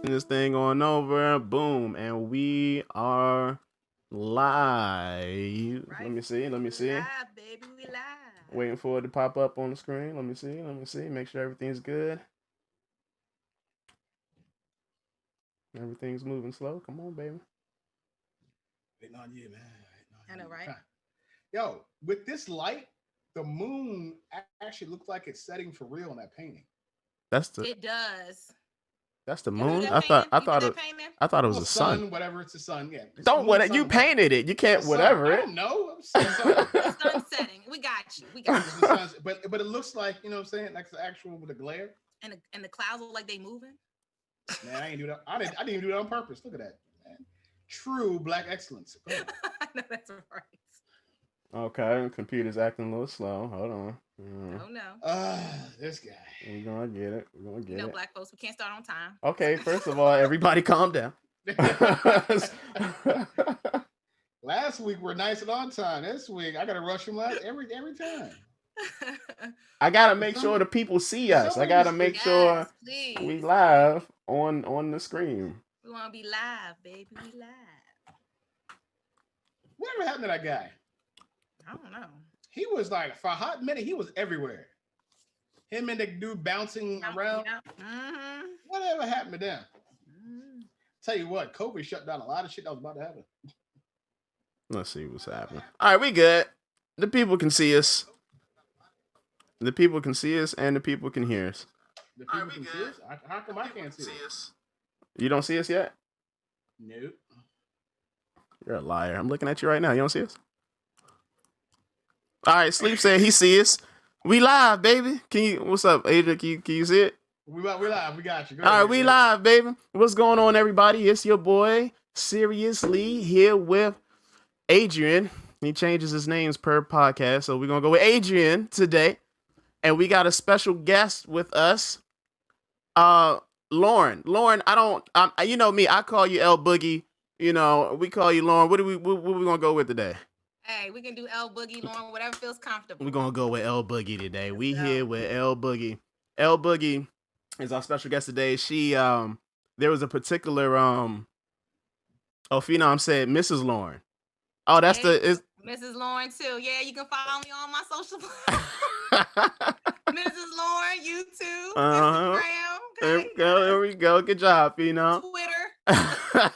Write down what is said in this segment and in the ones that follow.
this thing on over. Boom. And we are live. Let Right. me see. Let me We see. live, baby. We live. Waiting for it to pop up on the screen. Let me see. Let me see. Make sure everything's good. Everything's moving slow. Come on, baby. Waiting on you, man. I know, Waiting on right? you. Yo, with this light, the moon actually looks like it's setting for real in that painting. That's the It does. that's the You do moon. that painting? I You did thought that it painting? I thought it was Well, the sun. sun, whatever. It's the sun. Yeah, it's Don't moon, what sun, you whatever. painted it. You The can't sun. whatever I it. don't know. It's the sun. The sun setting. We got you. We got It's you. the sun. But it looks like you know what I'm saying. Like the actual with the glare. And the clouds look like they moving. Man, I ain't do that. I didn't even do that on purpose. Look at that, man. True black excellence. Go ahead. I know that's right. Okay, computer's acting a little slow. Hold on. Oh no. This guy. We're gonna get it. We're gonna You get know, it. black folks, we can't start on time. Okay, first of all, everybody calm down. Last week we're nice and on time. This week I gotta rush him last every time. I gotta For make some sure the people see for us. some I gotta reason, make sure Yes, we please. live on the screen. We want to be live, baby. We live. whatever happened to that guy? I don't know. He was like for a hot minute. He was everywhere. Him and the dude bouncing around. Yeah. Mm-hmm. Whatever happened to them? Mm-hmm. Tell you what, COVID shut down a lot of shit that was about to happen. Let's see what's happening. All right, we good. The people can see us. The people can see us, and the people can hear us. The All right, people we can see good. us. How come The I people can't can see see it? us. You don't see us yet? Nope. You're a liar. I'm looking at you right now. You don't see us? All right, Sleep said he see us. We live, baby. Can you? What's up, Adrian? Can you see it? We live. We got you. Go All ahead, right, baby. we Go ahead. live, baby. What's going on, everybody? It's your boy, Seriously, here with Adrian. He changes his names per podcast, so we're gonna go with Adrian today, and we got a special guest with us, uh, Lauren. Lauren, I don't, you know me, I call you L Boogie. You know, we call you Lauren. What we gonna go with today? Hey, we can do L Boogie, Lauren, whatever feels We're comfortable. gonna go with L Boogie today. Let's We go. here with L Boogie. L Boogie is our special guest today. There was a particular Phenom said Mrs. Lauren. Oh, that's Hey, the is. Mrs. Lauren too. Yeah, you can follow me on my social. Mrs. Lauren, YouTube, Uh-huh. Instagram. There Okay, we go. There we go. Good job, Phenom. Twitter.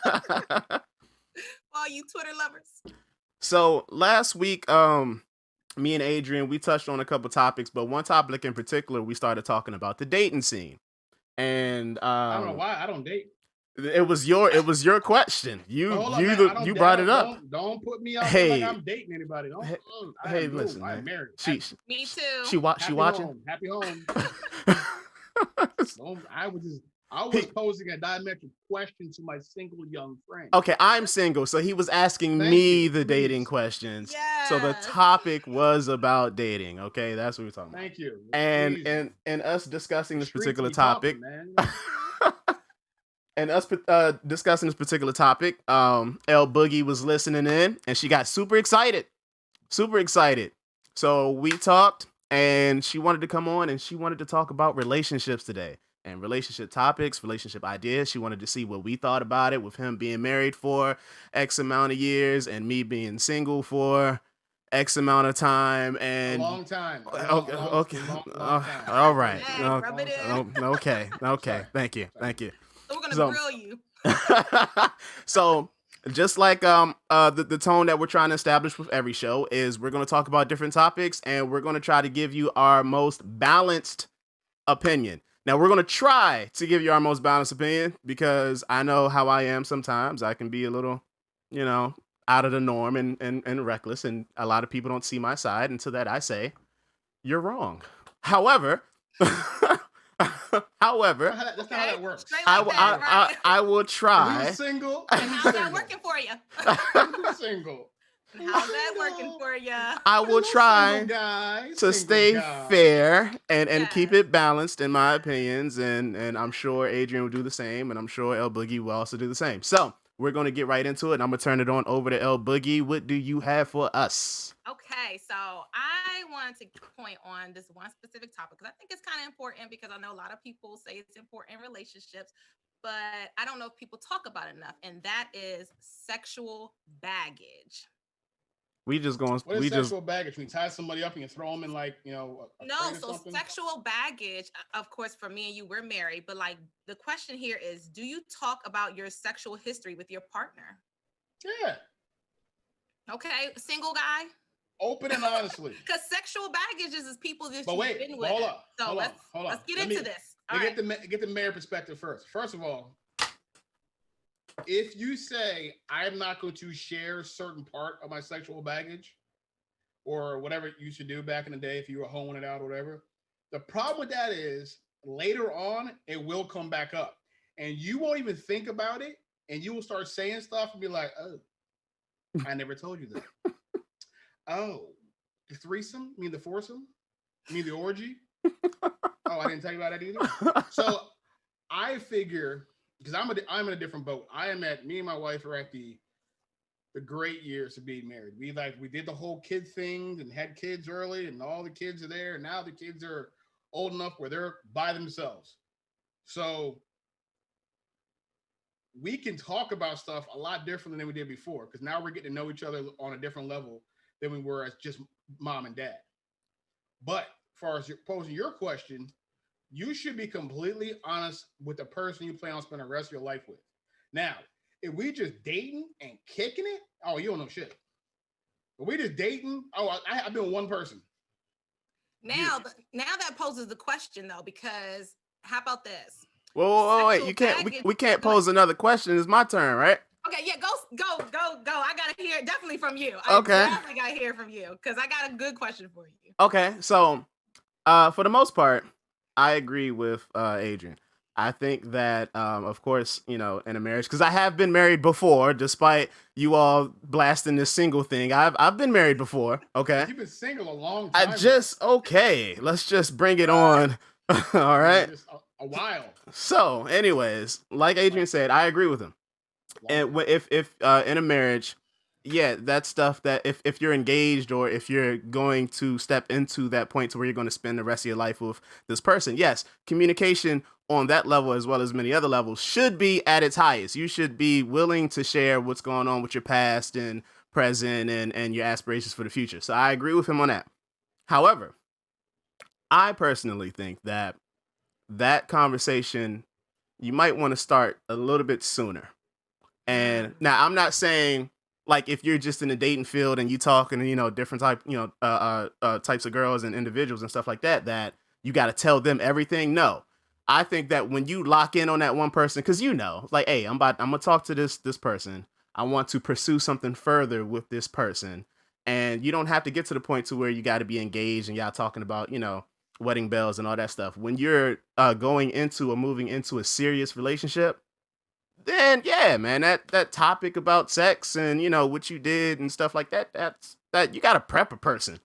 All you Twitter lovers. So last week, me and Adrian, we touched on a couple topics, but one topic in particular, we started talking about the dating scene. And I don't know why I don't date. it was your question. But You hold up, you man. the you brought it up. Don't put me out there like Hey, I'm dating anybody. Don't. hey, I hey, am no. listen, I am man. married. She Me she too. watch she Happy watching. home. Happy home. Don't. I was He, posing a diametric question to my single young friend. okay, I'm single, so he was asking Thank me you. the dating Please. questions. So the Yes. topic was about dating. Okay, that's what we're talking about. Thank you. And Please. and and us discussing The this streets particular be talking, topic. man. And us discussing this particular topic, L Boogie was listening in, and she got super excited, super excited. So we talked, and she wanted to come on, and she wanted to talk about relationships today, and relationship topics, relationship ideas. She wanted to see what we thought about it, with him being married for X amount of years, and me being single for X amount of time, A and long time. okay, okay, Long time. all right, Hey, rub it in. okay, okay, Sorry. thank you, Sorry. thank you. So we're gonna So, grill you. so just like the tone that we're trying to establish with every show is we're going to talk about different topics, and we're going to try to give you our most balanced opinion. Now we're going to try to give you our most balanced opinion, because I know how I am sometimes. I can be a little, you know, out of the norm and reckless, and a lot of people don't see my side, and to that I say you're wrong. However, however, That's not how that works. Straight I, like w- that, right? I will He's try. single. And He's how's that single. working for you? He's single. And how's that working for you? I will try to Single stay guy. fair and keep Yes. it balanced in my opinions, and I'm sure Adrian will do the same, and I'm sure El Boogie will also do the same. So we're gonna get right into it, and I'm gonna turn it on over to El Boogie. What do you have for us? Okay, so I wanted to point on this one specific topic because I think it's kind of important, because I know a lot of people say it's important in relationships, but I don't know if people talk about it enough, and that is sexual baggage. We just going. What is sexual baggage? When you tie somebody up and you throw them in like a No, crate or so something? sexual baggage, of course, for me and you, we're married, but like the question here is, do you talk about your sexual history with your partner? Yeah, Okay, single guy? open and honestly. Because sexual baggage is people that But you've wait, been but with. So hold on. let's get Let into me this. All let right. get the mayor perspective first. First of all, if you say I'm not going to share a certain part of my sexual baggage or whatever you used to do back in the day, if you were hoeing it out or whatever, the problem with that is later on it will come back up, and you won't even think about it, and you will start saying stuff and be like, "Oh, I never told you that." Oh, the threesome? You mean the foursome? You mean the orgy? Oh, I didn't tell you about that either. So I figure because I'm in a different boat. Me and my wife are at the great years of being married. We did the whole kid thing and had kids early, and all the kids are there. And now the kids are old enough where they're by themselves. So we can talk about stuff a lot differently than we did before because now we're getting to know each other on a different level than we were as just mom and dad. But as far as posing your question, you should be completely honest with the person you plan on spending the rest of your life with. Now, if we just dating and kicking it, oh, you don't know shit. If we just dating, oh, I've been with one person. Now, now that poses the question though, because how about this? Whoa, wait! You can't. We can't pose another question. It's my turn, right? Okay, yeah, go. I gotta hear definitely from you. Okay. I definitely gotta hear from you because I got a good question for you. Okay, so for the most part, I agree with Adrian. I think that, of course, in a marriage, because I have been married before, despite you all blasting this single thing. I've been married before. Okay, you've been single a long time. Let's just bring it on. All right, just a while. So, anyways, like Adrian said, I agree with him. And if in a marriage, yeah, that's stuff that if you're engaged or if you're going to step into that point to where you're going to spend the rest of your life with this person, yes, communication on that level as well as many other levels should be at its highest. You should be willing to share what's going on with your past and present and your aspirations for the future. So I agree with him on that. However, I personally think that conversation you might want to start a little bit sooner. And now I'm not saying like if you're just in the dating field and you talking to different types of girls and individuals and stuff like that you got to tell them everything. No, I think that when you lock in on that one person, because like, hey, I'm gonna talk to this person. I want to pursue something further with this person, and you don't have to get to the point to where you got to be engaged and y'all talking about wedding bells and all that stuff. When you're going into or moving into a serious relationship, then yeah, man, that topic about sex and what you did and stuff like that you gotta prep a person.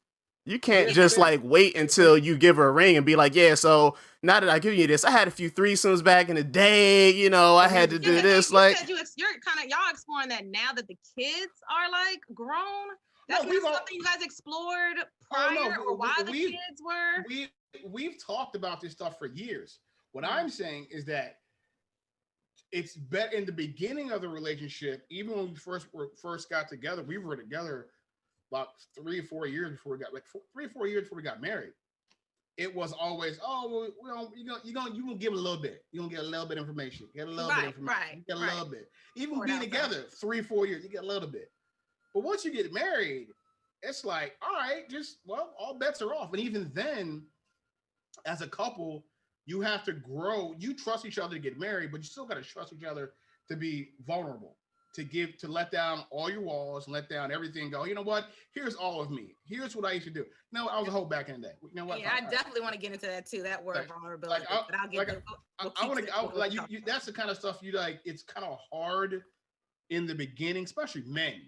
You can't just like wait until you give her a ring and be like, yeah, so now that I give you this, I had a few threesomes back in the day, I had to do this. Like you're kind of y'all exploring that now that the kids are like grown. That's not something you guys explored prior or while the kids were. We've talked about this stuff for years. What I'm saying is that it's better in the beginning of the relationship, even when we first got together. We were together about 3 or 4 years before we got 3 or 4 years before we got married. It was always, oh, well, you gonna give a little bit. You're gonna get a little bit of information. Get a little bit of information. Right. Get a little bit. Even being together 3 or 4 years, you get a little bit. But once you get married, it's like, all right, all bets are off. And even then, as a couple, you have to grow. You trust each other to get married, but you still got to trust each other to be vulnerable, to let down all your walls and let down everything. Go, you know what? Here's all of me. Here's what I used to do. No, I was a hoe back in the day. You know what? Yeah, I definitely want to get into that too. That word vulnerability. But I'll get that's the kind of stuff you like. It's kind of hard in the beginning, especially men,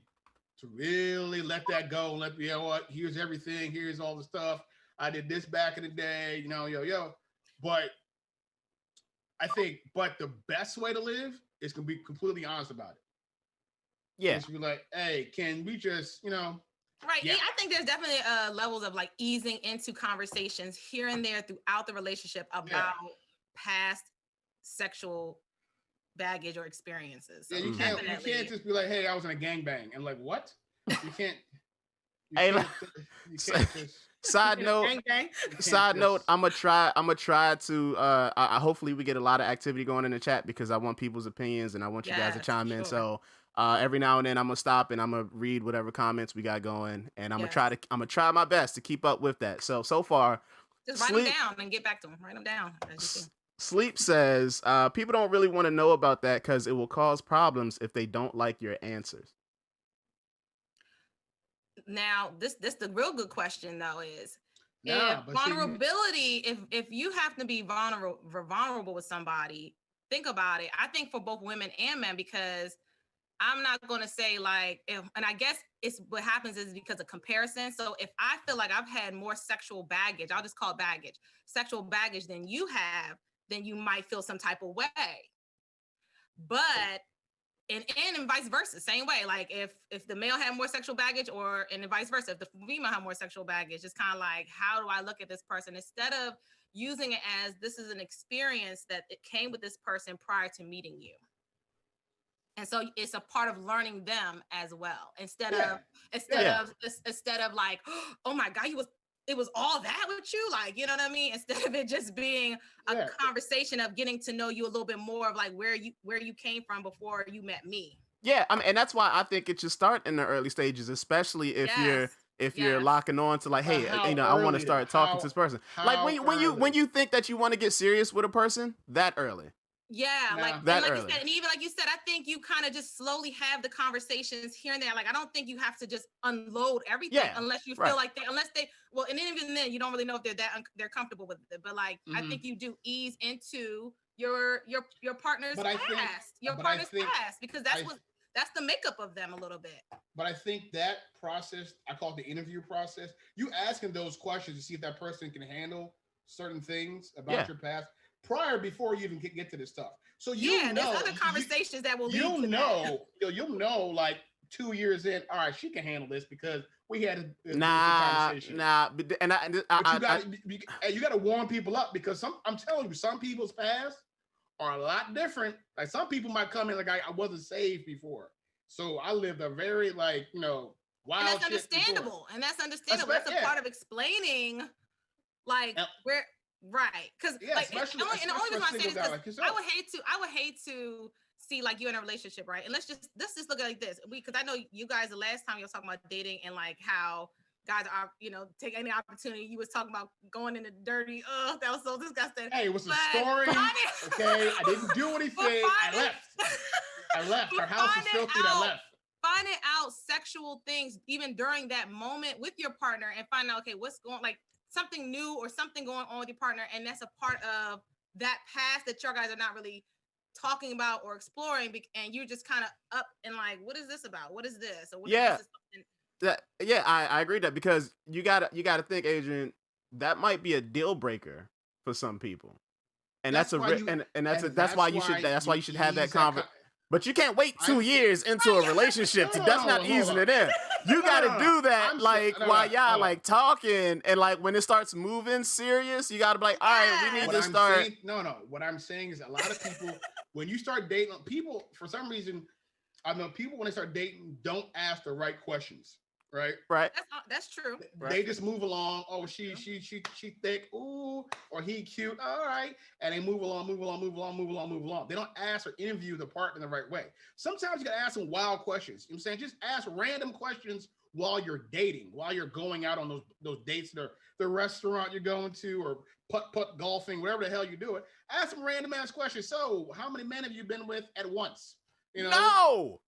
to really let that go and let what? Here's everything. Here's all the stuff. I did this back in the day, But I think, the best way to live is to be completely honest about it. Yeah. Just be like, hey, can we just, Right. Yeah. I think there's definitely levels of like easing into conversations here and there throughout the relationship about past sexual baggage or experiences. So yeah, you can't just be like, hey, I was in a gangbang, and like, what? You can't. Hey, you can't just. Side note. I'm gonna try to. Hopefully we get a lot of activity going in the chat because I want people's opinions and I want you guys to chime in. So every now and then I'm gonna stop and I'm gonna read whatever comments we got going, and I'm gonna try my best to keep up with that. So far, just write them down and get back to them. Write them down. Sleep says people don't really want to know about that because it will cause problems if they don't like your answers. Now, this the real good question though is if vulnerability, if you have to be vulnerable with somebody, think about it. I think for both women and men, because I'm not going to say like, and I guess it's what happens is because of comparison. So if I feel like I've had more sexual baggage, I'll just call it baggage, sexual baggage than you have, then you might feel some type of way. But and vice versa, same way. Like if the male had more sexual baggage, and vice versa, if the female had more sexual baggage, it's kind of like, how do I look at this person instead of using it as this is an experience that it came with this person prior to meeting you. And so it's a part of learning them as well. Instead of like, oh my God, it was all that with you, like, you know what I mean? Instead of it just being a conversation of getting to know you a little bit more of like where you came from before you met me. Yeah, and that's why I think it should start in the early stages, especially if you're locking on to like, hey, I want to start talking to this person. Like when you think that you want to get serious with a person, that early. Yeah, like you said, and even like you said, I think you kind of just slowly have the conversations here and there. Like I don't think you have to just unload everything unless you feel like and even then you don't really know if they're comfortable with it. But like I think you do ease into your partner's past, because that's the makeup of them a little bit. But I think that process, I call it the interview process. You asking those questions to see if that person can handle certain things about your past before you even get to this stuff. So there's other conversations that will lead to that. You'll know like 2 years in, all right, she can handle this because we had a conversation. You got to warm people up because I'm telling you, some people's past are a lot different. Like some people might come in like I wasn't saved before, so I lived a very wild. And that's understandable. That's a part of explaining, like where. Right, because the only reason I say this is I would hate to see like you in a relationship, right? And let's just look at it like this, because I know you guys the last time you were talking about dating and like how guys are take any opportunity. You was talking about going into dirty. Oh, that was so disgusting. Hey, it was a story. Okay, I didn't do anything. I left. Her house was filthy. I left. Finding out sexual things even during that moment with your partner and find out what's going something new or something going on with your partner, and that's a part of that past that your guys are not really talking about or exploring, and you're just kind of up and like, what is this about? What is this? Or what is this? I agree with that, because you gotta think, Adrian, that might be a deal breaker for some people, and that's why you should have that conversation. But you can't wait 2 years into a relationship. That's not easing it in. You got to do that while y'all talking, and like when it starts moving serious, you got to be like, all right, we need to start. What I'm saying is a lot of people, when you start dating, people for some reason, I know people when they start dating don't ask the right questions. Right. That's true. They just move along. Oh, she thick. Ooh, or he cute. All right, and they move along. They don't ask or interview the partner the right way. Sometimes you gotta ask some wild questions. You know what I'm saying? Just ask random questions while you're dating, while you're going out on those dates, the restaurant you're going to, or putt golfing, whatever the hell you do it. Ask some random ass questions. So, how many men have you been with at once? No.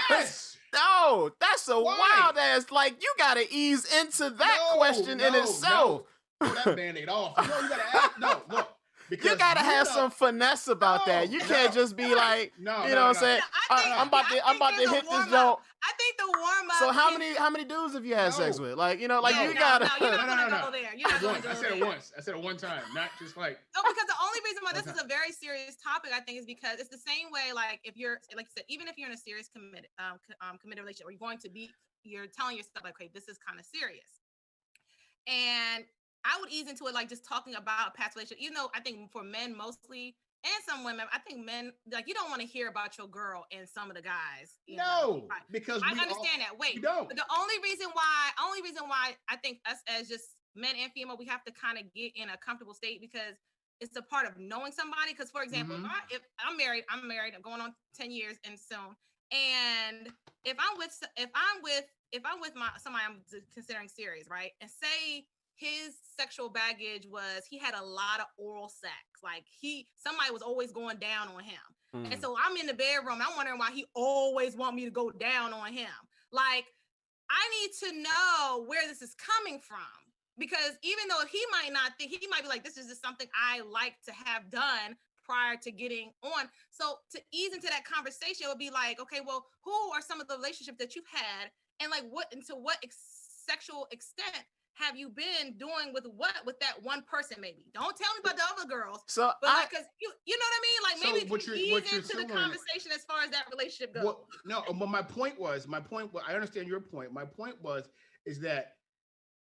Yes. No, that's a wild ass. Like, you gotta ease into that question in itself. Pull that band-aid off. You gotta ask. No, look. Because you gotta have some finesse about that. You can't just be like, you know what I'm saying? I'm about to hit this joke. I think the warm up. So how many dudes have you had sex with? Like, you gotta. You're not gonna go there. You're not gonna go there. I said it once. I said it one time, not just like. No, because the only reason why this is a very serious topic, I think, is because it's the same way. Like if you're, like you said, even if you're in a serious committed relationship, or you're telling yourself like, okay, this is kind of serious, and I would ease into it like just talking about past relationship, even though I think for men mostly, and some women, I think men, like, you don't want to hear about your girl and some of the guys. No, because I understand that. Wait, don't. but the only reason why I think us as just men and female, we have to kind of get in a comfortable state because it's a part of knowing somebody. Because, for example, if I'm married, I'm going on 10 years and soon. And if I'm with somebody I'm considering serious, right? And say his sexual baggage was he had a lot of oral sex, like somebody was always going down on him. And so I'm in the bedroom, I'm wondering why he always want me to go down on him. Like, I need to know where this is coming from. Because even though he might not think, he might be like, this is just something I like to have done prior to getting on. So to ease into that conversation, it would be like, okay, well, who are some of the relationships that you've had? And like, to what sexual extent have you been doing with that one person? Maybe don't tell me about the other girls. So, but like, cause you know what I mean? Like, maybe ease into the conversation as far as that relationship goes. But my point was, I understand your point. My point is that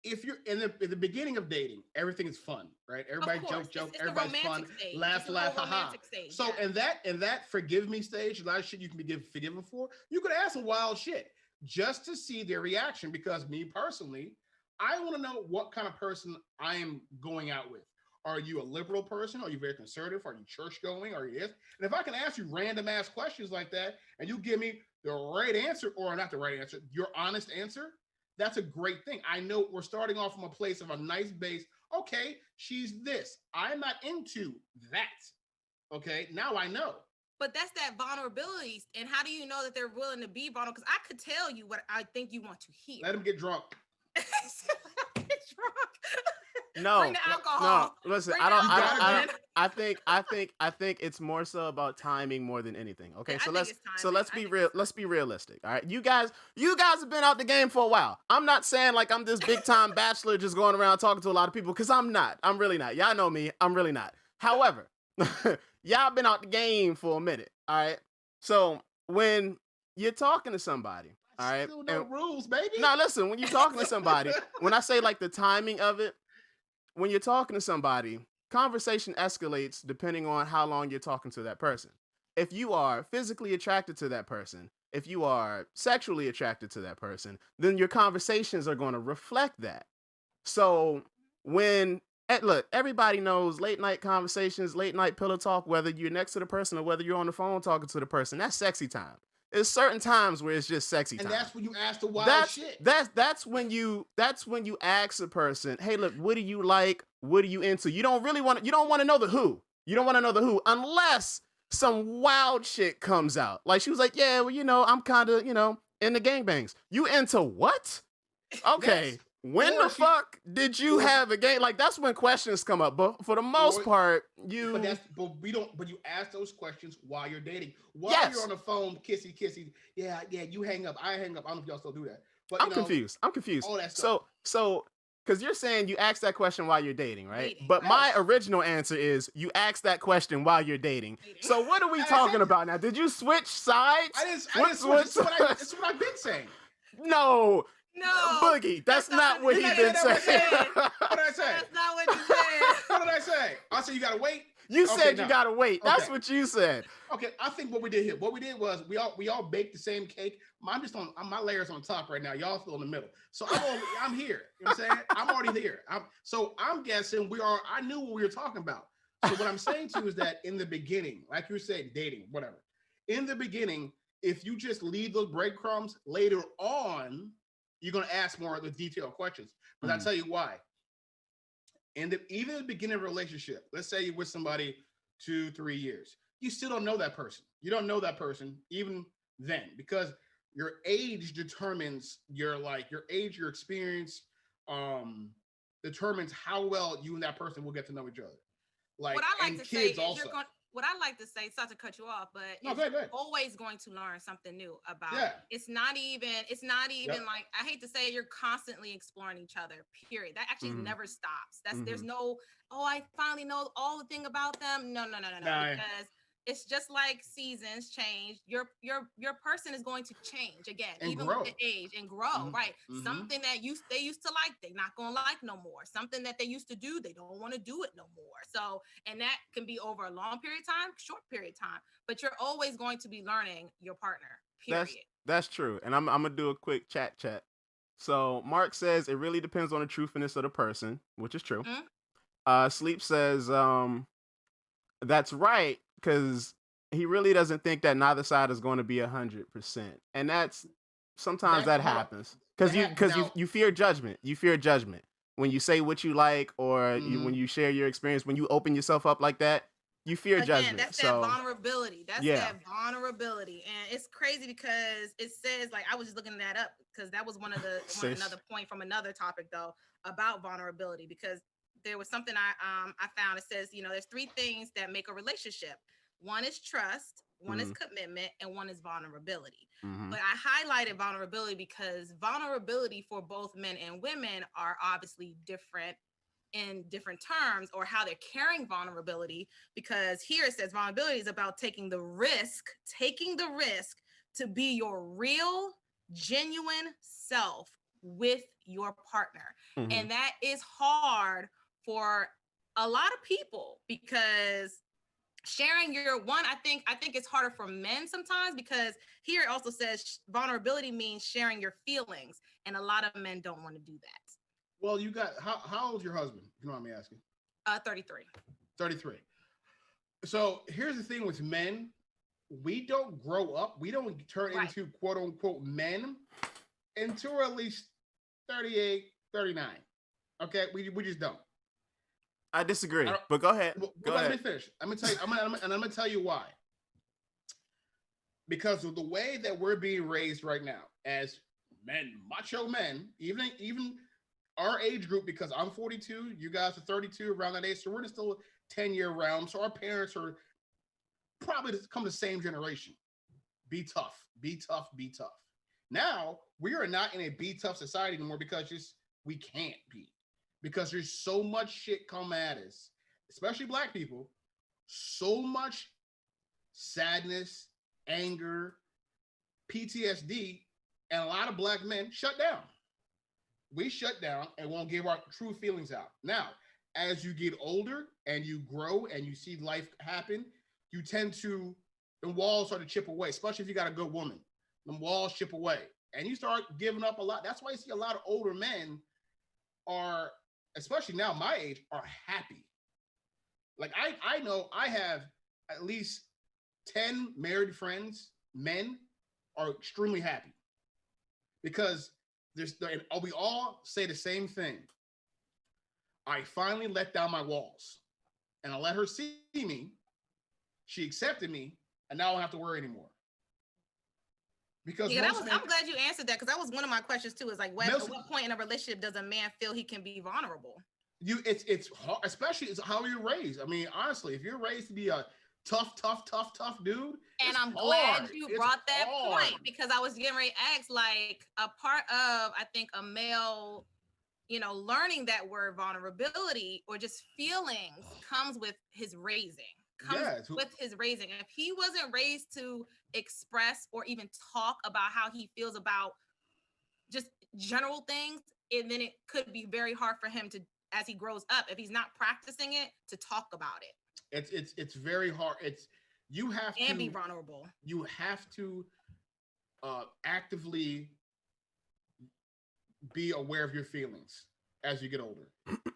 if you're in the beginning of dating, everything is fun, right? Everybody joke, everybody's fun, stage. laugh, haha. So in that forgive me stage, a lot of shit you can be forgiven for. You could ask some wild shit just to see their reaction. Because me personally, I want to know what kind of person I am going out with. Are you a liberal person? Are you very conservative? Are you church going? Are you this? And if I can ask you random ass questions like that, and you give me the right answer, or not the right answer, your honest answer, that's a great thing. I know we're starting off from a place of a nice base. Okay, she's this. I'm not into that. Okay, now I know. But that's that vulnerability. And how do you know that they're willing to be vulnerable? Because I could tell you what I think you want to hear. Let them get drunk. Get drunk. No, bring the alcohol. No, listen, I think it's more so about timing more than anything. Okay, yeah, so let's be real. Let's be realistic. All right, you guys have been out the game for a while. I'm not saying like I'm this big time bachelor just going around talking to a lot of people, because I'm not. I'm really not. Y'all know me. I'm really not. However, y'all been out the game for a minute. All right, so when you're talking to somebody, all right, still no rules, baby. No, listen, when you're talking to somebody, when I say like the timing of it. When you're talking to somebody, conversation escalates depending on how long you're talking to that person. If you are physically attracted to that person, if you are sexually attracted to that person, then your conversations are going to reflect that. So look, everybody knows late night conversations, late night pillow talk, whether you're next to the person or whether you're on the phone talking to the person, that's sexy time. There's certain times where it's just sexy time. And that's when you ask the wild shit. That's when you ask a person, hey, look, what do you like? What are you into? You don't want to know the who. You don't want to know the who unless some wild shit comes out. Like she was like, yeah, well, I'm kind of, in the gangbangs. You into what? Okay. When the fuck did you have a game? Like, that's when questions come up. But for the most part, But you ask those questions while you're dating. While you're on the phone, kissy. Yeah, you hang up. I hang up. I don't know if y'all still do that. But I'm confused. All that stuff. So because you're saying you ask that question while you're dating, right? But my original answer is you ask that question while you're dating. So what are we talking about now? Did you switch sides? I didn't switch. That's what I've been saying. No, Boogie, that's not what he been saying. What did I say? That's not what you said. What did I say? I said you gotta wait. You said you gotta wait. That's what you said. Okay, I think what we did here, was we all baked the same cake. I'm just on my layers on top right now. Y'all still in the middle. So I'm here. You know what I'm saying? I'm already here. I'm guessing I knew what we were talking about. So what I'm saying to you is that in the beginning, like you said, dating, whatever. In the beginning, if you just leave those breadcrumbs, later on, you're going to ask more of the detailed questions. But I'll tell you why. Even in the beginning of a relationship, let's say you're with somebody 2-3 years, you still don't know that person. You don't know that person even then, because your age determines your age, your experience, determines how well you and that person will get to know each other. Like, what I like to say is also. What I like to say, sorry to cut you off, but go ahead. Always going to learn something new about it. It's not even like, I hate to say, you're constantly exploring each other, period. That actually never stops. There's no, I finally know all the thing about them. No. Because it's just like seasons change. Your person is going to change again, and even grow. with the age and grow. Right? Something that they used to like, they're not gonna like no more. Something that they used to do, they don't want to do it no more. So, and that can be over a long period of time, short period of time. But you're always going to be learning your partner. Period. That's true. And I'm gonna do a quick chat. So Mark says it really depends on the truthfulness of the person, which is true. Sleep says that's right, because he really doesn't think that neither side is going to be 100%, and that's sometimes that happens because you fear judgment. You fear judgment when you say what you like, or when you share your experience, when you open yourself up like that. You fear judgment. That's that vulnerability. That's that vulnerability. And it's crazy because it says, like, I was just looking that up because that was another point from another topic though about vulnerability, because there was something I found. It says, there's 3 things that make a relationship. One is trust, one is commitment, and one is vulnerability. But I highlighted vulnerability because vulnerability for both men and women are obviously different in different terms, or how they're carrying vulnerability, because here it says vulnerability is about taking the risk to be your real, genuine self with your partner. And that is hard for a lot of people, because sharing your I think it's harder for men sometimes, because here it also says vulnerability means sharing your feelings, and a lot of men don't want to do that. Well, you got how old's your husband? If you know what I'm asking. 33. 33. So here's the thing with men: we don't grow up. We don't turn into quote unquote men until at least 38, 39. Okay, we just don't. I disagree, but go ahead. Go ahead. Let me finish. I'm gonna tell you. I'm gonna tell you why. Because of the way that we're being raised right now as men, macho men, even our age group, because I'm 42, you guys are 32, around that age, so we're still 10-year realm. So our parents are probably come the same generation. Be tough, be tough, be tough. Now we are not in a be tough society anymore, because we can't be, because there's so much shit come at us, especially Black people. So much sadness, anger, PTSD, and a lot of Black men shut down. We shut down and won't give our true feelings out. Now, as you get older and you grow and you see life happen, you tend to, the walls start to chip away, especially if you got a good woman. The walls chip away and you start giving up a lot. That's why you see a lot of older men are, especially now my age, are happy. Like I know I have at least 10 married friends, men are extremely happy, because we all say the same thing. I finally let down my walls and I let her see me. She accepted me, and now I don't have to worry anymore. Because I'm glad you answered that, because that was one of my questions too. Is like, at what point in a relationship does a man feel he can be vulnerable? It's hard, especially it's how you're raised. I mean, honestly, if you're raised to be a tough dude, and I'm glad you brought that point, because I was getting ready to ask, like, a part of, I think, a male, learning that word vulnerability or just feelings comes with his raising. If he wasn't raised to express or even talk about how he feels about just general things, and then it could be very hard for him to, as he grows up, if he's not practicing it, to talk about it. It's very hard. You have to be vulnerable. You have to actively be aware of your feelings as you get older.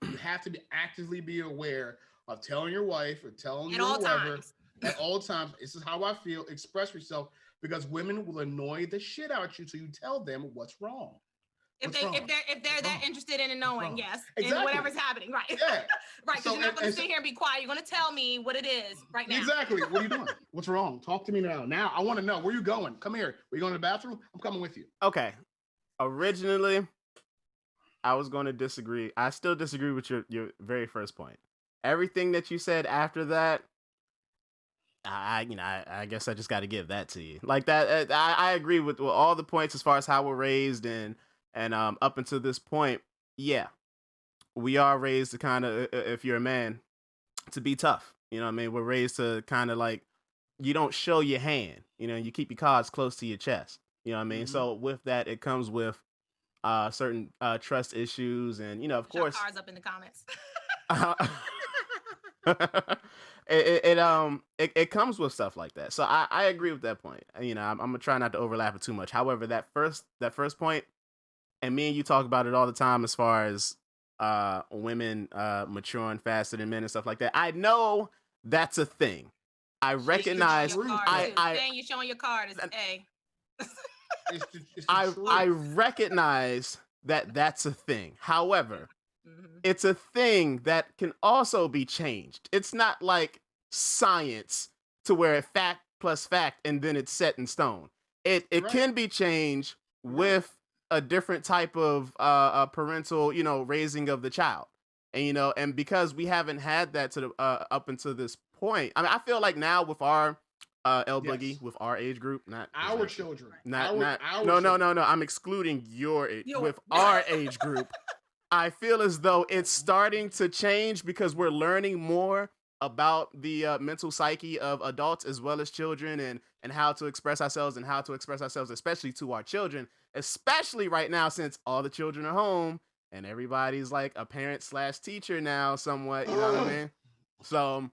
You have to actively be aware of telling your wife or telling whoever at all times, this is how I feel, express yourself, because women will annoy the shit out of you, so you tell them what's wrong. If they're that interested in knowing, yes, exactly. in whatever's happening, right? Yeah. Right, because you're not going to sit here and be quiet. You're going to tell me what it is right now. Exactly. What are you doing? What's wrong? Talk to me now. Now I want to know, where you going? Come here. Are you going to the bathroom? I'm coming with you. Okay. Originally, I was going to disagree. I still disagree with your very first point. Everything that you said after that, I guess I just got to give that to you. Like that, I agree with all the points as far as how we're raised and up until this point. Yeah, we are raised to kind of, if you're a man, to be tough. You know what I mean? We're raised to kind of like you don't show your hand. You keep your cards close to your chest. You know what I mean? Mhm. So with that, it comes with certain trust issues, and of Put your course, cards up in the comments. it comes with stuff like that. So I agree with that point. I'm gonna try not to overlap it too much. However, that first point, and me and you talk about it all the time as far as women maturing faster than men and stuff like that. I know that's a thing. I recognize. truth, Saying you're showing your card is A. It's the I truth. recognize that that's a thing. However, Mhm. it's a thing that can also be changed. It's not like science to where it's fact plus fact and then it's set in stone. It Right. can be changed with a different type of parental, raising of the child. And because we haven't had that to the up until this point. I mean, I feel like now with our El Boogie, Yes. with our age group, not Our children. not Our no, children. I'm excluding your age. With our age group, I feel as though it's starting to change because we're learning more about the mental psyche of adults as well as children, and how to express ourselves, especially to our children, especially right now since all the children are home and everybody's like a parent slash teacher now somewhat, you know what I mean? So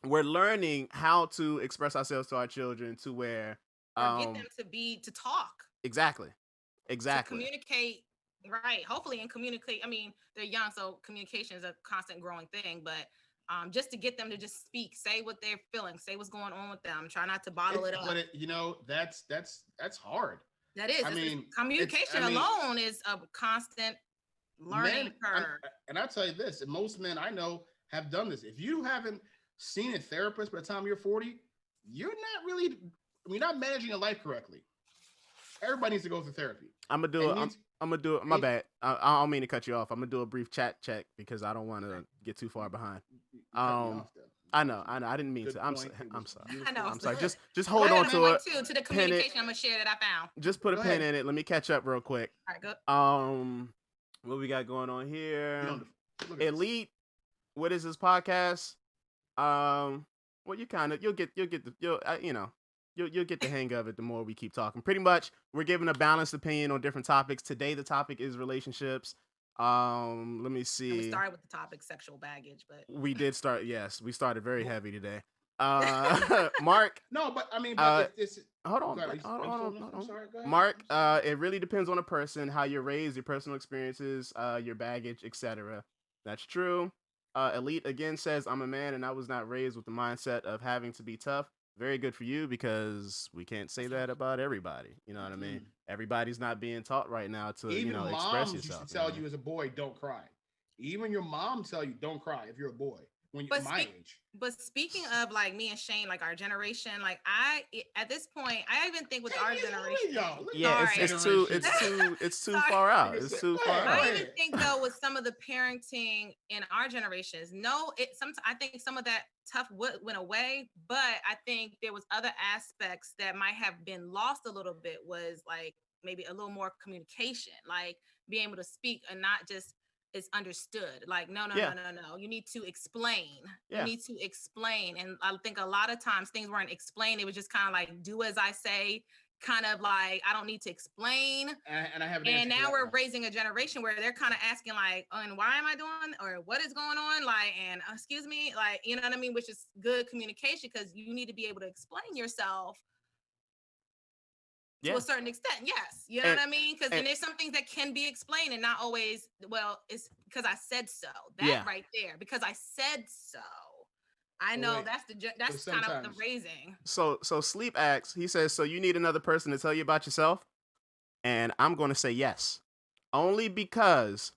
we're learning how to express ourselves to our children to where or get them to talk. Exactly. To communicate, right? Hopefully, and communicate. I mean, they're young, so communication is a constant growing thing. But just to get them to just speak, say what they're feeling, say what's going on with them. Try not to bottle it up. But that's hard. That is. I mean, communication alone is a constant learning curve. And I'll tell you this: and most men I know have done this. If you haven't seen a therapist by the time you're 40, you're not managing your life correctly. Everybody needs to go through therapy. I'm gonna do it. My bad. I don't mean to cut you off. I'm gonna do a brief chat check because I don't want to get too far behind. I know. I didn't mean to. I'm sorry. I know. I'm sorry. Just hold on to it. To the communication, I'm gonna share that I found. Just put a pin in it. Let me catch up real quick. All right, good. What we got going on here? Elite. What is this podcast? Well, you'll get the hang of it the more we keep talking. Pretty much, we're giving a balanced opinion on different topics. Today, the topic is relationships. Let me see. And we started with the topic sexual baggage, but we did start. Yes, we started very heavy today. Mark. No, but I mean, it's hold on. I'm sorry, go ahead. Mark, it really depends on a person, how you're raised, your personal experiences, your baggage, etc. That's true. Elite again says, I'm a man and I was not raised with the mindset of having to be tough. Very good for you, because we can't say that about everybody. You know what I mean? Everybody's not being taught right now to, Even express yourself. Even moms used to tell you as a boy, don't cry. Even your mom tell you, don't cry if you're a boy. When you're my age. But speaking of like me and Shane, like our generation, like at this point, I even think with our generation, it's too far out. It's too far out. I even think though with some of the parenting in our generations, I think some of that tough went away, but I think there was other aspects that might have been lost a little bit. Was like maybe a little more communication, like being able to speak and not just is understood. Like, no. You need to explain. Yeah. You need to explain. And I think a lot of times things weren't explained. It was just kind of like, do as I say, kind of like, I don't need to explain. And now we're raising a generation where they're kind of asking like, oh, and why am I doing, or what is going on? Like, and excuse me, like, you know what I mean? Which is good communication, because you need to be able to explain yourself to a certain extent. Yes. You know what I mean? Because then there's some things that can be explained and not always, well, it's because I said so. That right there, because I said so. I know that's kind of the raising. So Sleep asks, he says, so you need another person to tell you about yourself? And I'm going to say yes. Only because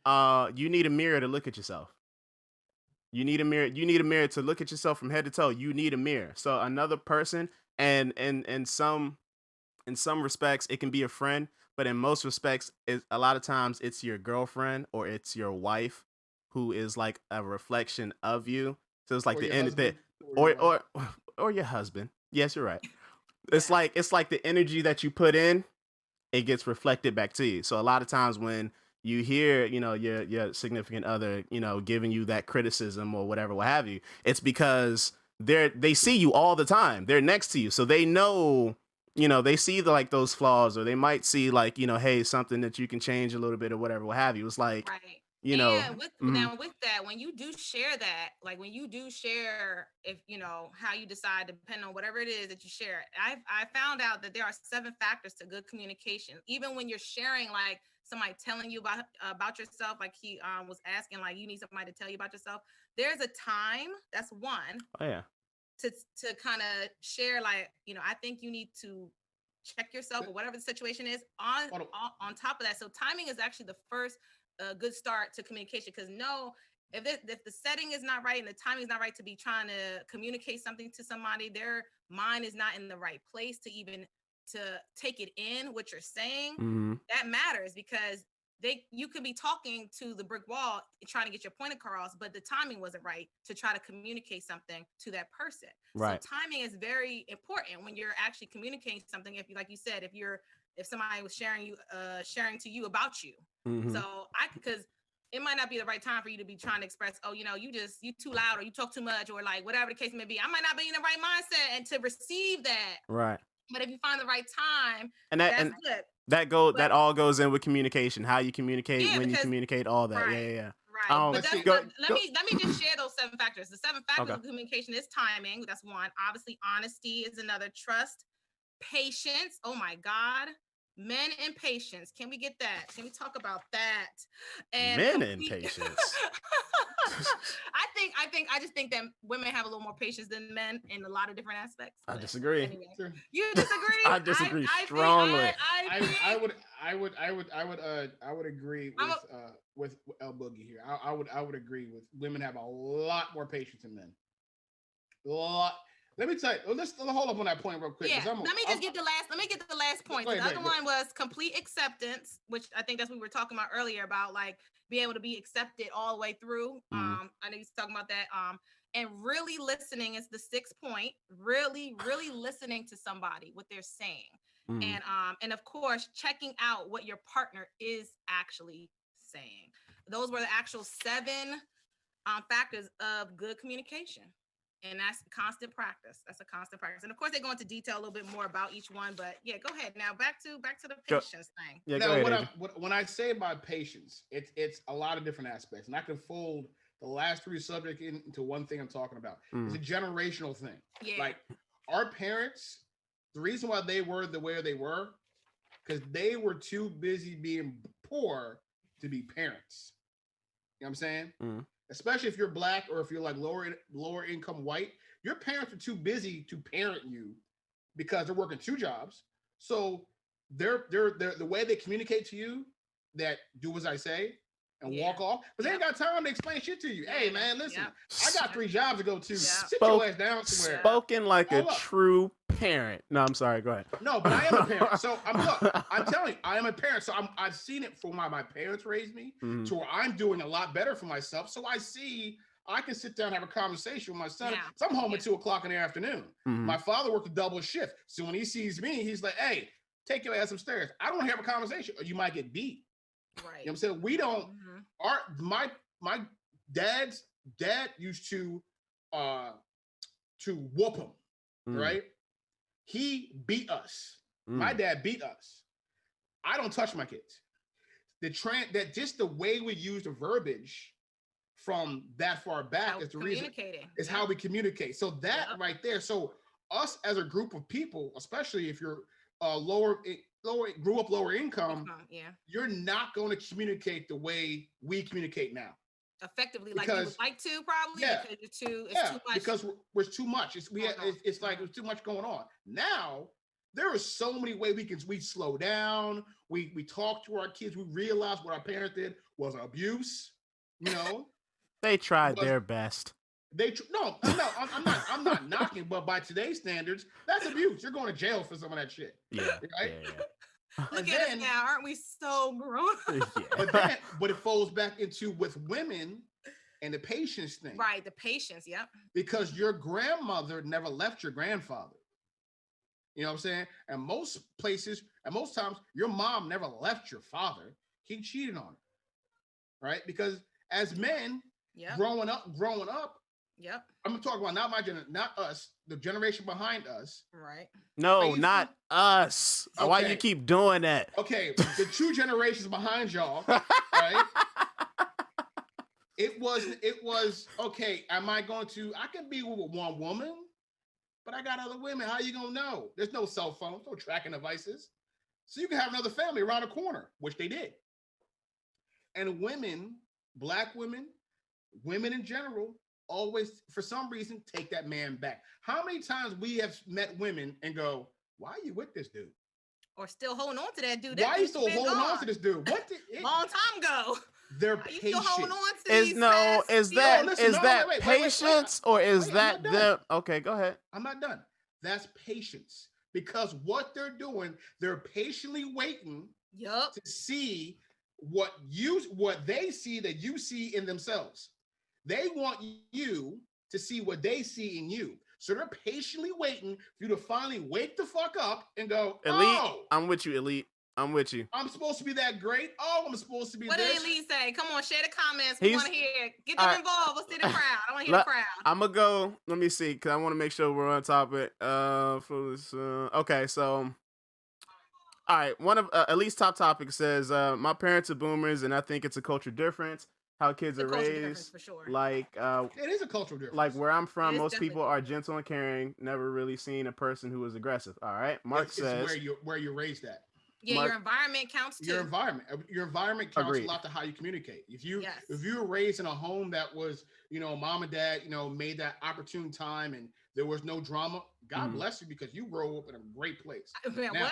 you need a mirror to look at yourself. You need a mirror. You need a mirror to look at yourself from head to toe. You need a mirror. So another person, and in some respects, it can be a friend, but in most respects, a lot of times it's your girlfriend or it's your wife who is like a reflection of you. So it's like the end of it, or your husband. Yes, you're right. It's like the energy that you put in, it gets reflected back to you. So a lot of times when you hear, your significant other, giving you that criticism or whatever, what have you, it's because they see you all the time. They're next to you, so they know. They see like those flaws, or they might see like, hey, something that you can change a little bit or whatever, what have you. It's like, right. mm-hmm. Now with that, when you do share that, like when you do share, if how you decide, depending on whatever it is that you share, I found out that there are 7 factors to good communication. Even when you're sharing, like somebody telling you about yourself, like he was asking, like you need somebody to tell you about yourself. There's a time. That's one. Oh yeah. To kind of share, like I think you need to check yourself or whatever the situation is. On top of that, so timing is actually the first good start to communication, because if the setting is not right and the timing is not right to be trying to communicate something to somebody, their mind is not in the right place to even to take it in what you're saying. Mm-hmm. That matters, because you could be talking to the brick wall trying to get your point across, but the timing wasn't right to try to communicate something to that person. Right. So timing is very important when you're actually communicating something. If you, like you said, if somebody was sharing to you about you. Mm-hmm. So because it might not be the right time for you to be trying to express, you too loud, or you talk too much, or like whatever the case may be. I might not be in the right mindset and to receive that. Right. But if you find the right time, and that's good. That all goes in with communication, how you communicate, when you communicate, all that. Right, yeah. Right. But let me just share those 7 factors. The 7 factors of communication is timing. That's one. Obviously, honesty is another. Trust, patience. Oh my God. Men and patience. Can we get that? Can we talk about that? And men and patience. I just think that women have a little more patience than men in a lot of different aspects. I disagree. Anyway. You disagree? I disagree strongly. I would agree with El Boogie here. I would agree with women have a lot more patience than men. A lot. Let me tell you. Let's hold up on that point real quick. Yeah. Let me get the last point. The other one was complete acceptance, which I think that's what we were talking about earlier, about like being able to be accepted all the way through. I know you're talking about that. And really listening is the 6th point. Really, really listening to somebody, what they're saying. And of course, checking out what your partner is actually saying. Those were the actual 7 factors of good communication. And that's constant practice. That's a constant practice. And of course, they go into detail a little bit more about each one. But yeah, go ahead. Now back to the patience thing. Yeah, now, go ahead, when I say about patience, it's a lot of different aspects, and I can fold the last 3 subjects into one thing I'm talking about. It's a generational thing. Yeah. Like our parents, the reason why they were the way they were, because they were too busy being poor to be parents. You know what I'm saying? Especially if you're black, or if you're like lower income white, your parents are too busy to parent you because they're working 2 jobs. So they're the way they communicate to you, that do as I say and walk off, but they ain't got time to explain shit to you. Hey man, listen, I got 3 jobs to go to. Sit your ass down somewhere. Spoken like a true parent. No, I'm sorry. Go ahead. No, but I am a parent. So I'm telling you, I am a parent. So I've seen it from my parents raised me to where I'm doing a lot better for myself. So I can sit down and have a conversation with my son. So I'm home at 2:00 in the afternoon. My father worked a double shift. So when he sees me, he's like, hey, take your ass upstairs. I don't want to have a conversation, or you might get beat. Right. You know what I'm saying? We don't my dad's dad used to whoop him, right? He beat us. My dad beat us. I don't touch my kids. That just the way we use the verbiage from that far back is the reason. Is how we communicate. So that right there. So us as a group of people, especially if you're grew up lower income, you're not going to communicate the way we communicate now. Effectively, like you would like to, probably, because it's too much. Because we're too much. It's like there's too much going on. Now there are so many ways we slow down. We talk to our kids. We realize what our parents did was abuse. You know, they tried their best. I'm not knocking, but by today's standards, that's abuse. You're going to jail for some of that shit. Yeah. Right? Yeah. Look at us now, aren't we so grown? But it falls back into with women and the patience thing. Right, the patience, yep. Because your grandmother never left your grandfather. You know what I'm saying? And most places, and most times, your mom never left your father. He cheated on her. Right? Because as men, growing up, Yep. I'm talking about not my generation, not us, the generation behind us. Right. No, not us. Okay. Why you keep doing that? Okay, the 2 generations behind y'all, right? It was okay. Am I going to? I can be with one woman, but I got other women. How you gonna know? There's no cell phones, no tracking devices, so you can have another family around the corner, which they did. And women, black women, women in general, always for some reason take that man back. How many times we have met women and go, "Why are you with this dude?" Or still holding on to that dude. Why are you still holding on to this dude? What? Long time ago. They're patient. Holding on to Is that wait, patience or is that them? Okay, go ahead. I'm not done. That's patience because what they're doing, they're patiently waiting to see what they see that you see in themselves. They want you to see what they see in you. So they're patiently waiting for you to finally wake the fuck up and go, Elite, oh, I'm with you, Elite. I'm with you. I'm supposed to be that great. Oh, I'm supposed to be what this. What did Elite say? Come on, share the comments. We want to hear it. Get them involved. Let's see the crowd. I want to hear the crowd. I'm going to go. Let me see, because I want to make sure we're on topic. Okay, so... All right, one of Elite's top topics says, my parents are boomers, and I think it's a culture difference. How kids are raised, for sure. It is a cultural difference. Like where I'm from, most people are gentle and caring. Never really seen a person who is aggressive. All right, Mark says where you're raised at. Yeah, Mark, your environment counts too. Your environment counts a lot to how you communicate. If you were raised in a home that was, mom and dad, made that opportune time and there was no drama, God bless you because you grow up in a great place. Man, now,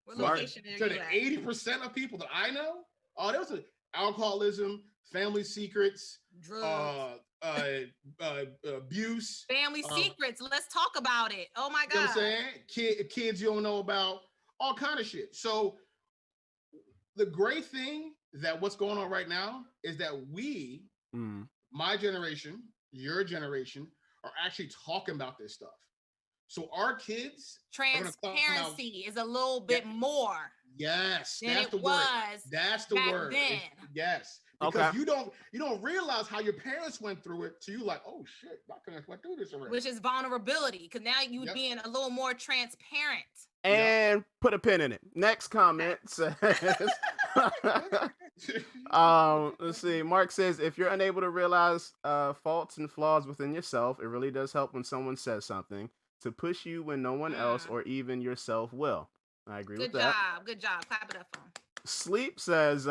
what location are you at? 80% of people that I know, there's alcoholism, family secrets, drugs, abuse, family secrets. Let's talk about it. Oh my God! You know what I'm saying? Kids you don't know about, all kind of shit. So the great thing that what's going on right now is that we, my generation, your generation, are actually talking about this stuff. So our kids, transparency is a little bit more. Yes, than that's it the was word. That's the word. Then. Yes, because you don't realize how your parents went through it. So you like, oh shit, my parents went through this already. Which is vulnerability, because now you being a little more transparent. And put a pin in it. Next comment says, let's see. Mark says, if you're unable to realize faults and flaws within yourself, it really does help when someone says something to push you when no one else or even yourself will. I agree with that. Good job. Clap it up for him. Sleep says,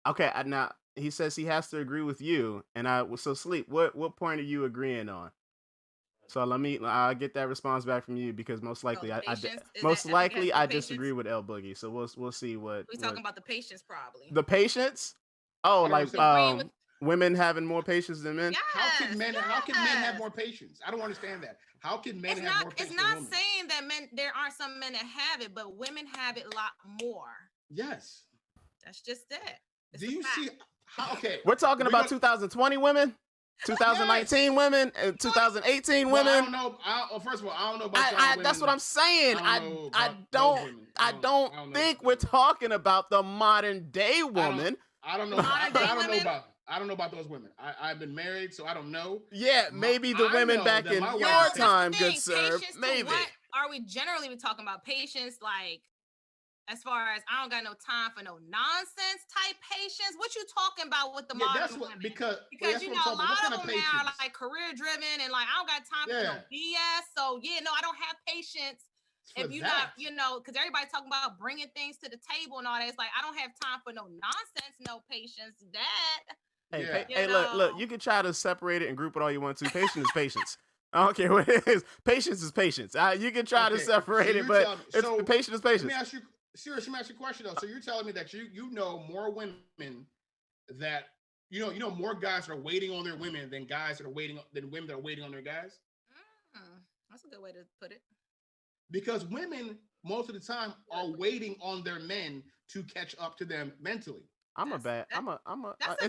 okay, now he says he has to agree with you. And so Sleep, what point are you agreeing on? So I'll get that response back from you because most likely I disagree with L Boogie. So we'll see what we're talking about the patience probably. The patience? Oh, like women having more patience than men? Yes, how can men have more patience? I don't understand that. How can men have more patience? It's not saying that there aren't some men that have it, but women have it a lot more. Yes. That's just it. Do you see how we're talking about 2020 women? 2019 women and 2018 women. I don't know. First of all, I don't know about that's what I'm saying. I don't think we're talking about the modern day woman. I don't know. I don't know about those women. I've been married, so I don't know. Yeah, maybe the women back in your time, good sir. Maybe. What are we generally talking about? Patience, like as far as I don't got no time for no nonsense type patience. What you talking about with the modern women? Because you know a lot of them now are like career driven and like I don't got time for no BS. So no, I don't have patience. If you're not, because everybody's talking about bringing things to the table and all that. It's like I don't have time for no nonsense, no patience. Hey, look, you can try to separate it and group it all you want to. Patience is patience. I don't care what it is. Patience is patience. You can try to separate it, but patience is patience. Let me ask you a question though. So you're telling me that you know more women that more guys that are waiting on their women than women that are waiting on their guys? That's a good way to put it. Because women most of the time are waiting on their men to catch up to them mentally. That's a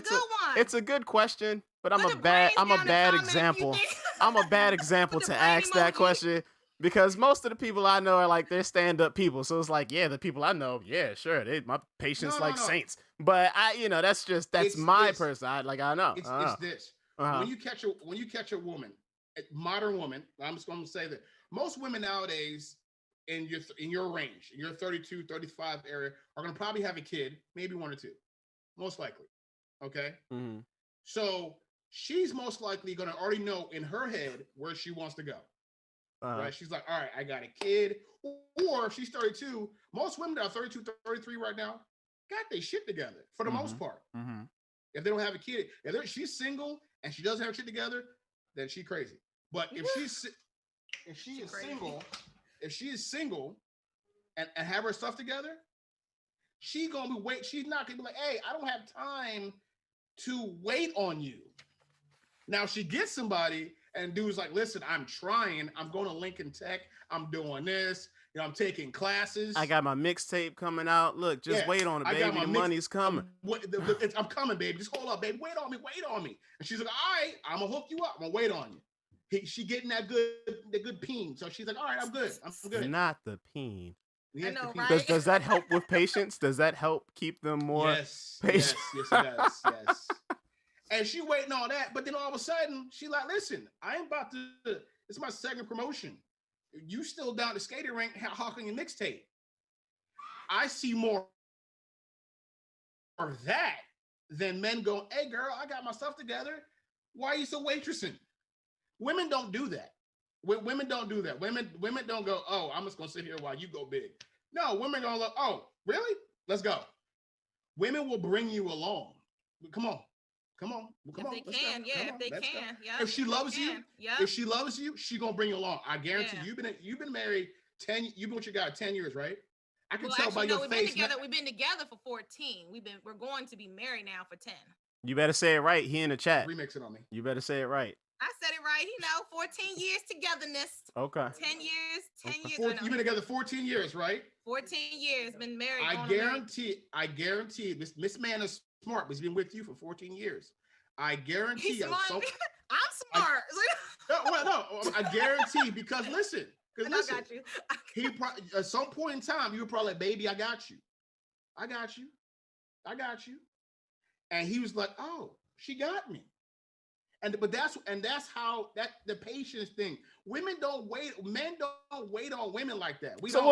good one. It's a good question, but I'm a bad example. I'm a bad example to ask that question because most of the people I know are like they're stand-up people. So it's like, the people I know, sure, my patience saints. But that's my person. I know. It's this. when you catch a woman, a modern woman, I'm just going to say that most women nowadays in your range, in your 32, 35 area, are going to probably have a kid, maybe one or two, most likely. Okay. Mm-hmm. So she's most likely going to already know in her head where she wants to go. Right? She's like, all right, I got a kid. Or if she's 32, most women that are 32, 33 right now got their shit together for the most part. Mm-hmm. If they don't have a kid, if she's single and she doesn't have shit together, then she's crazy. But if she is single and have her stuff together, she's not gonna be like, hey, I don't have time to wait on you. Now she gets somebody and dude's like, listen, I'm trying. I'm going to Lincoln Tech. I'm doing this. I'm taking classes. I got my mixtape coming out. Look, just wait on it, baby. The money's coming. I'm coming, baby. Just hold up, baby. Wait on me. And she's like, all right, I'm going to hook you up. I'm going to wait on you. She getting that good peen. So she's like, all right, I'm good. Not the peen. I know, right? Does that help with patience? Does that help keep them more patient? Yes, it does. Yes. And she waiting on that, but then all of a sudden, she like, listen, I ain't about to, it's my second promotion. You still down the skating rink hawking your mixtape. I see more of that than men going, hey girl, I got my stuff together. Why are you so waitressing? Women don't do that. Women don't do that. Women don't go, oh, I'm just gonna sit here while you go big. No, women gonna look, oh, really? Let's go. Women will bring you along. Come on. If they can. Yeah. If she loves you, she gonna bring you along. I guarantee you've been married 10. You've been with your guy 10 years, right? I can tell by your face. We've been together for 14. We're going to be married now for 10. You better say it right. He in the chat. Remix it on me. You better say it right. I said it right. 14 years togetherness. Okay. 10 years. 10 years. You've been together 14 years, right? 14 years. Been married. I guarantee. Miss Man is smart, but he's been with you for 14 years. I guarantee. He's smart. I'm smart. I guarantee because listen. I got you. He at some point in time, you were probably like, baby, I got you. And he was like, oh, she got me. But that's how the patience thing. Women don't wait. Men don't wait on women like that. So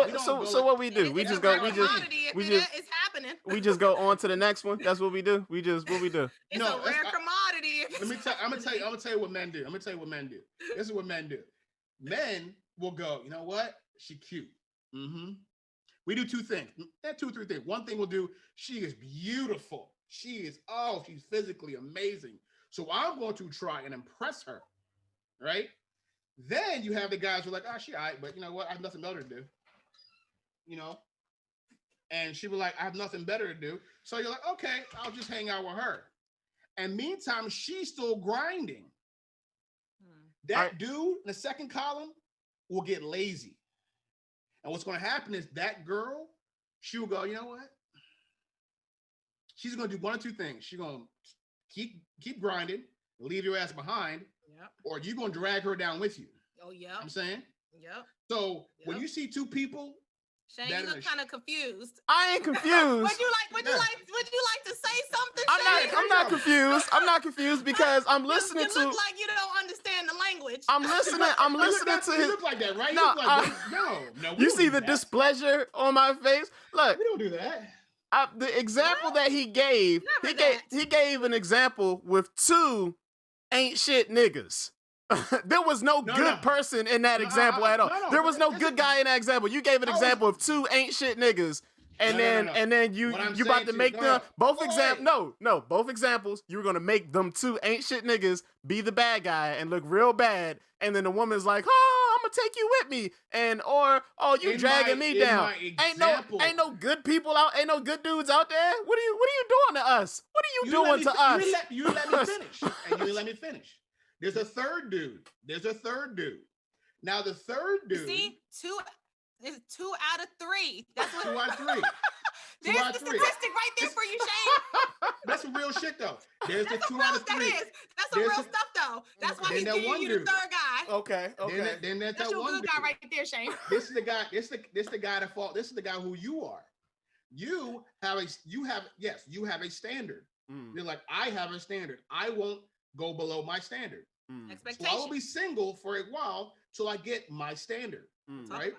what we do? It's happening. We just go on to the next one. That's what we do. What we do. It's a rare commodity. I'm gonna tell you what men do. This is what men do. Men will go, you know what? She cute. Mm-hmm. We do two things. Two or three things. One thing we'll do, she is beautiful. She's physically amazing. So I'm going to try and impress her, right? Then you have the guys who are like, she all right, but you know what? I have nothing better to do. And she was like, I have nothing better to do. So you're like, okay, I'll just hang out with her. And meantime, she's still grinding. That dude in the second column will get lazy. And what's going to happen is that girl, she will go, you know what? She's going to do one or two things. She's going to keep grinding, leave your ass behind, or you're going to drag her down with you. Oh, yeah. I'm saying? Yep. So when you see two people, Shane, you look kind of confused. I ain't confused. Would you like to say something? I'm not confused. I'm not confused because I'm listening to. You look like you don't understand the language. I'm listening to his. You look like that, right? No. You see the displeasure on my face. Look, we don't do that. The example that he gave, he gave an example with two ain't shit niggas. There was no good person in that example at all. There was no good guy in that example. You gave an example of two ain't shit niggas, and then you about to make them both examples. No, both examples. You were gonna make them two ain't shit niggas be the bad guy and look real bad, and then the woman's like, oh, I'm gonna take you with me, you dragging me down. Ain't no good people out. Ain't no good dudes out there. What are you doing to us? What are you doing to us? You let me finish, and you let me finish. There's a third dude. Now the third dude. See, two out of three. That's what. 2 out of 3. There's the statistic right there for you, Shane. That's some real shit though. There's the 2 out of 3. That's some real stuff though. That's why he's giving you the third guy. Okay. Then that's your good guy right there, Shane. This is the guy. This the guy that fault. This is the guy who you are. You have a standard. You're like, I have a standard. I won't go below my standard. Expectation. So I will be single for a while till I get my standard, right?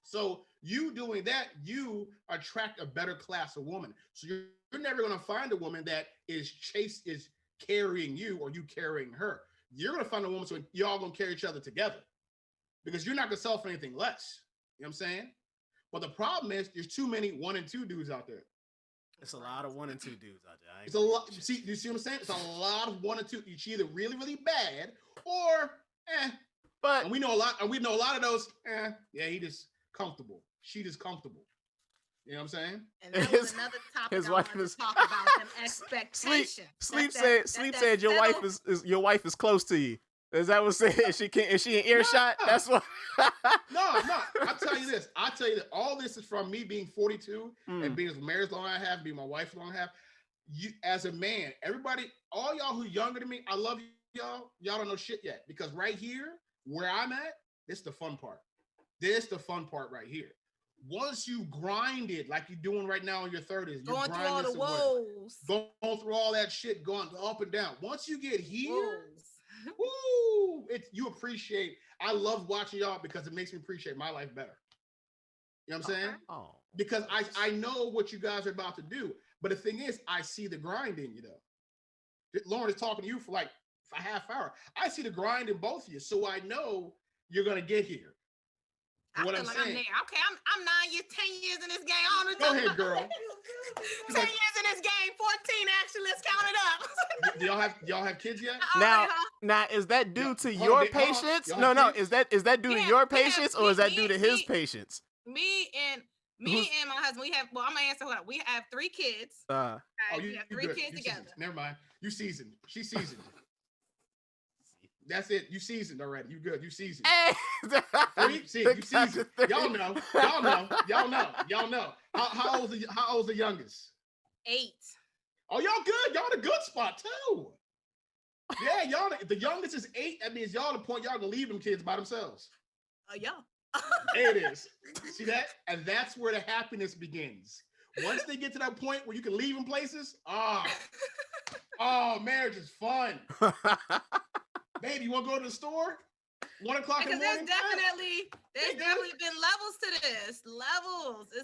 So you doing that, you attract a better class of woman. So you're never going to find a woman that is carrying you or you carrying her. You're going to find a woman so y'all going to carry each other together because you're not going to sell for anything less. You know what I'm saying? But the problem is there's too many 1 and 2 dudes out there. It's a lot of 1 and 2 dudes out there. It's a lot. See, you see what I'm saying? It's a lot of 1 and 2. It's either really, really bad or But and we know a lot. And we know a lot of those. Yeah, he just comfortable. She just comfortable. You know what I'm saying? And that was another topic his I wife wanted is to talk about. Them expectations. Sleep said your wife is your wife is close to you. Is that what saying? Is she in earshot? No. That's what. No. I'll tell you this. All this is from me being 42 and being as married as long as I have, being my wife as long as I have. You, as a man, everybody, all y'all who younger than me, I love y'all. Y'all don't know shit yet because right here, where I'm at, this is the fun part. This is the fun part right here. Once you grind it like you're doing right now in your 30s, going through all the woes, going through all that shit, going up and down. Once you get here, woo, you appreciate. I love watching y'all because it makes me appreciate my life better. You know what I'm saying? Oh. Because I know what you guys are about to do. But the thing is, I see the grind in you though. Lauren is talking to you for like a half hour. I see the grind in both of you, so I know you're gonna get here. I feel like I'm there. Okay, I'm 9 years, 10 years in this game. Go ahead, girl. 10 years in this game, 14 actually. Let's count it up. Do y'all have kids yet? Now is that due to your patience? No. Is that due to your patience or is that due to his patience? Me and my husband, we have. Well, I'm gonna answer. Hold on. We have 3 kids. We have 3 kids together. Seasoned. Never mind. You seasoned. She's seasoned. That's it. You seasoned already. You good. You seasoned. Hey. You seasoned. Y'all know. How old's the youngest? 8. Oh, y'all good. Y'all in a good spot too. Yeah, y'all. The youngest is 8. That means y'all at the point y'all gonna leave them kids by themselves. Yeah. There it is. See that? And that's where the happiness begins. Once they get to that point where you can leave them places, marriage is fun. Baby, you want to go to the store? 1 o'clock in the morning? There's definitely been levels to this. Levels to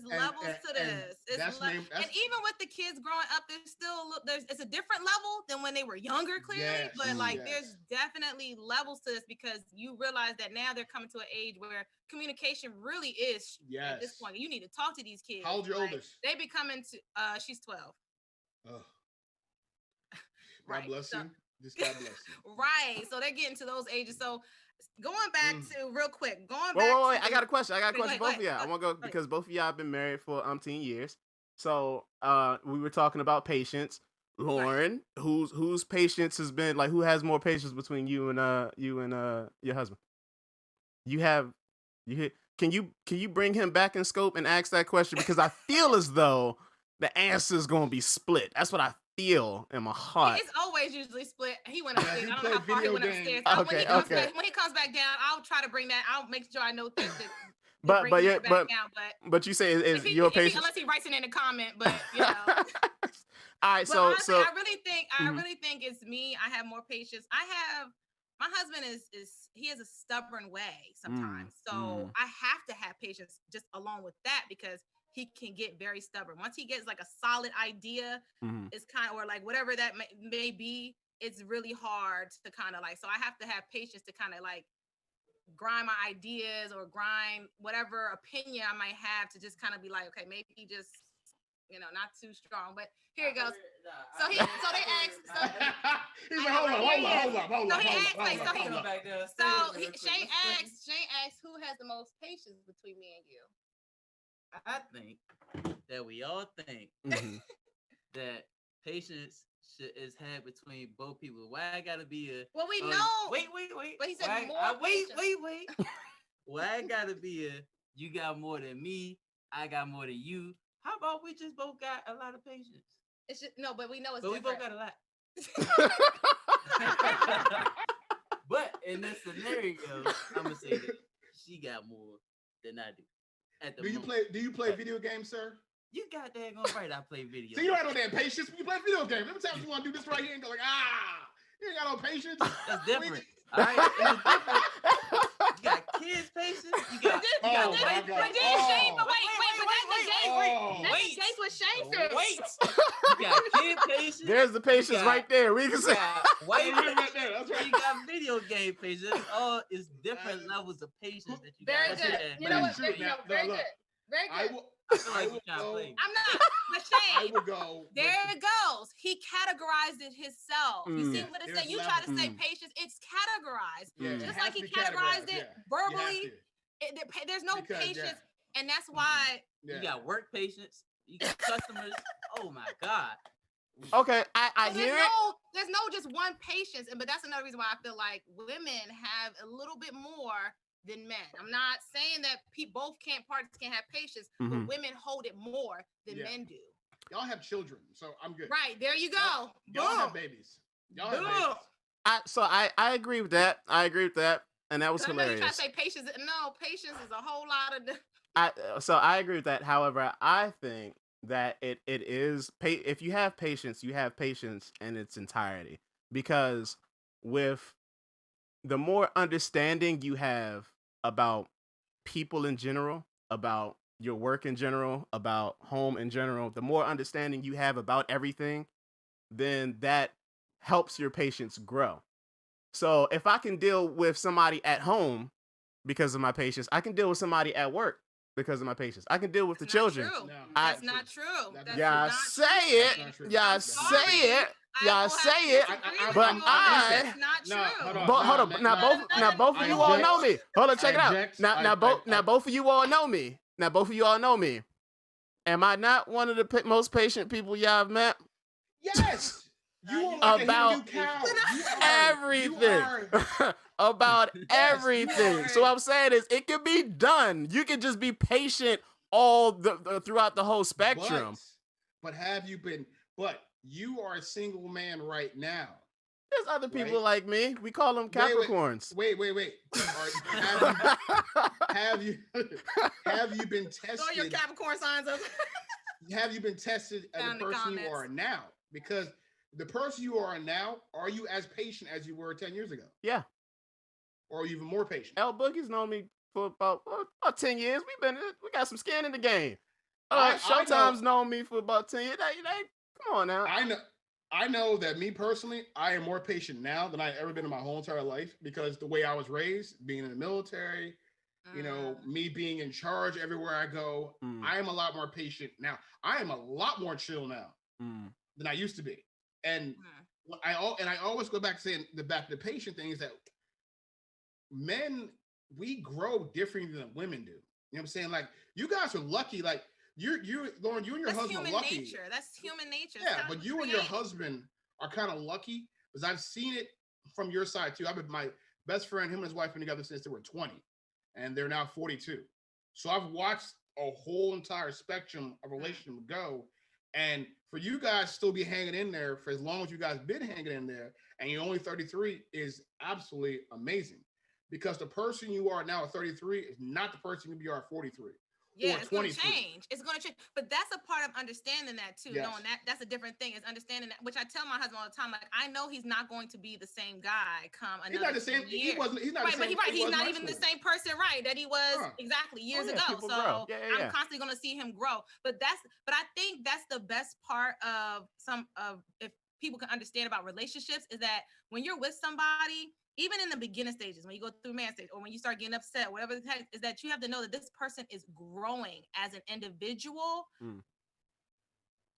this. And even with the kids growing up, it's a different level than when they were younger, clearly. There's definitely levels to this because you realize that now they're coming to an age where communication really is at this point. You need to talk to these kids. How old's your oldest? They be coming to she's 12. Oh. God bless you. Just God bless you. Right. So they're getting to those ages. So going back to real quick, wait, I got a question. For both of y'all. I want to go because both of y'all have been married for umpteen years. So we were talking about patience. Lauren, whose patience has been like, who has more patience between you and your husband? Can you bring him back in scope and ask that question? Because I feel as though the answer is going to be split. That's what I feel in my heart. It's always usually split. He went upstairs. I don't know how far he went upstairs. Okay. When he comes back down, I'll try to bring that. I'll make sure I know things that. But you say is your patience unless he writes it in a comment, but you know. All right, so honestly, I really think it's me. I have more patience. My husband he has a stubborn way sometimes, so I have to have patience just along with that because he can get very stubborn. Once he gets like a solid idea, it's kind of, or like whatever that may be, it's really hard to kind of like, so I have to have patience to kind of like grind my ideas or grind whatever opinion I might have to just kind of be like, okay, maybe just, not too strong, but here it goes. So they asked. He's like, hold on. Shane asked, who has the most patience between me and you? I think that we all think that patience is had between both people. Why I gotta be a? Well, we know. Wait. But he said wait. Why I gotta be a? You got more than me. I got more than you. How about we just both got a lot of patience? It's just, no, but we know it's different. We both got a lot. But in this scenario, I'm gonna say that she got more than I do. Do you play video games, sir? You got that right. I play video. So you don't have no damn patience when you play video games. Every time you want to do this right here and go like, You ain't got no patience. That's different. All right, it's different. You got kids patience. You got. But then Shane. But wait. That's the case with Shane said. Wait. You got kid patience. There's the patience right there. We can say. Wait right there. That's right. You got video game patience. It's different levels of patience that you got. Very good. You know what? Very good. Very good. I feel like you're trying to play. I'm not. But Shane, I will go. There it goes. He categorized it himself. You see what it said? You try to say patience. It's categorized. Just like he categorized it verbally. There's no patience. And that's why. You got work patience. You got customers. Oh my God. Okay, I hear it. There's no just one patience. But that's another reason why I feel like women have a little bit more than men. I'm not saying that both parties can't have patience, but women hold it more than men do. Y'all have children, so I'm good. Right, there you go. Y'all have babies. Y'all have babies. So I agree with that. And that was hilarious. You try to say patience. No, patience is a whole lot of. So I agree with that. However, I think that it is if you have patience in its entirety, because with the more understanding you have about people in general, about your work in general, about home in general, the more understanding you have about everything, then that helps your patience grow. So if I can deal with somebody at home because of my patience, I can deal with somebody at work because of my patience. I can deal with the children. That's not true. Y'all say it. Y'all say it. Y'all say it, but it's not true. But hold on. Now both of you all know me. Hold on, check it out. Now both of you all know me. Am I not one of the most patient people y'all have met? Yes. You are about everything. About everything. So what I'm saying is, it can be done. You can just be patient throughout the whole spectrum. But have you been? But you are a single man right now. There's other people like me. We call them Capricorns. Wait. Have you been tested? Throw your Capricorn signs up. Have you been tested as the person you are now? Because the person you are now, are you as patient as you were 10 years ago? Yeah. Or even more patient? L Boogie's known me for about 10 years. We got some skin in the game. Showtime's known me for about 10 years. Come on now. I know that me personally, I am more patient now than I've ever been in my whole entire life, because the way I was raised, being in the military, me being in charge everywhere I go, I am a lot more patient now. I am a lot more chill now than I used to be. And I always go back to saying the patient thing is that men, we grow differently than women do. You know what I'm saying? Like, you guys are lucky. Like, Lauren, you and your husband are lucky. That's human nature. Yeah, but you and your husband are kind of lucky, because I've seen it from your side too. I've been, my best friend, him and his wife been together since they were 20, and they're now 42. So I've watched a whole entire spectrum of relationship go. And for you guys to still be hanging in there for as long as you guys been hanging in there, and you're only 33, is absolutely amazing. Because the person you are now at 33 is not the person you are at 43. Yeah, it's going to change. It's going to change. But that's a part of understanding that too. Yes. Knowing that's a different thing, is understanding that, which I tell my husband all the time. Like, I know he's not going to be the same guy come another year. He's not the same. He's not the same. He's not even the same person, right? That he was exactly years ago. So I'm constantly going to see him grow. But I think that's the best part of if people can understand about relationships, is that when you're with somebody, even in the beginning stages, when you go through man stage, or when you start getting upset, whatever the heck, is that you have to know that this person is growing as an individual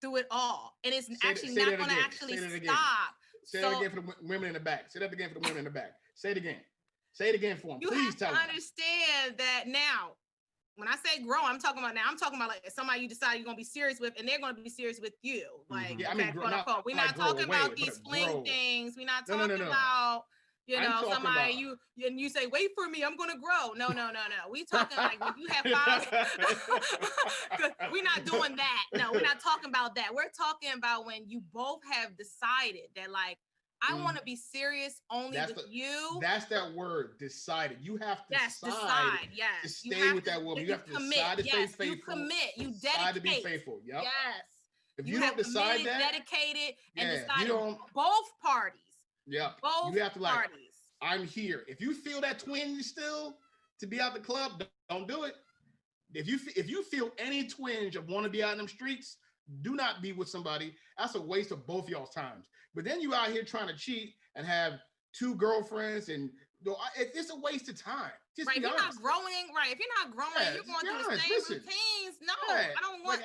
through it all. And it's actually not going to actually stop. Say that again for the women in the back. Say that again for the women in the back. Say it again. Say it again for them. Please tell them. You have to understand that now. When I say grow, I'm talking about like somebody you decide you're going to be serious with, and they're going to be serious with you. Like, quote unquote. We're not talking about these fling things. We're not talking about... somebody you say, wait for me, I'm gonna grow. No. We talking like when you have 5. We're not doing that. No, we're not talking about that. We're talking about when you both have decided that, like, I want to be serious only with you. That's that word, decided. You have to decide. Yes, to stay with that woman. You have to decide to stay faithful. You commit. You dedicate. To be faithful. Yep. Yes. If you don't decide that, dedicated, and decided both parties Yeah. Both You have to like, parties. I'm here. If you feel that twinge still to be out the club, don't do it. If you feel any twinge of want to be out in them streets, do not be with somebody. That's a waste of both y'all's times. But then you out here trying to cheat and have 2 girlfriends, and it's a waste of time. Just right. Be If you're honest. not growing, right. If you're not growing, you're going through the same routines. No, I don't want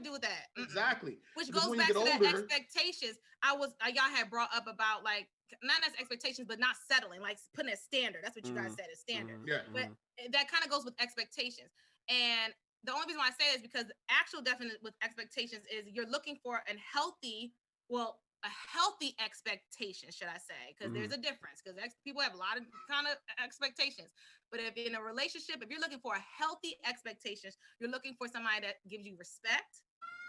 to do that. Exactly. Which Because goes back to that expectations. Y'all had brought up about like not as expectations, but not settling, like putting a standard. That's what you guys said is standard. Yeah. But that kind of goes with expectations. And the only reason why I say it is because actual definite with expectations is you're looking for a healthy expectation, should I say? Because there's a difference. Because people have a lot of kind of expectations. But if in a relationship, if you're looking for a healthy expectations, you're looking for somebody that gives you respect,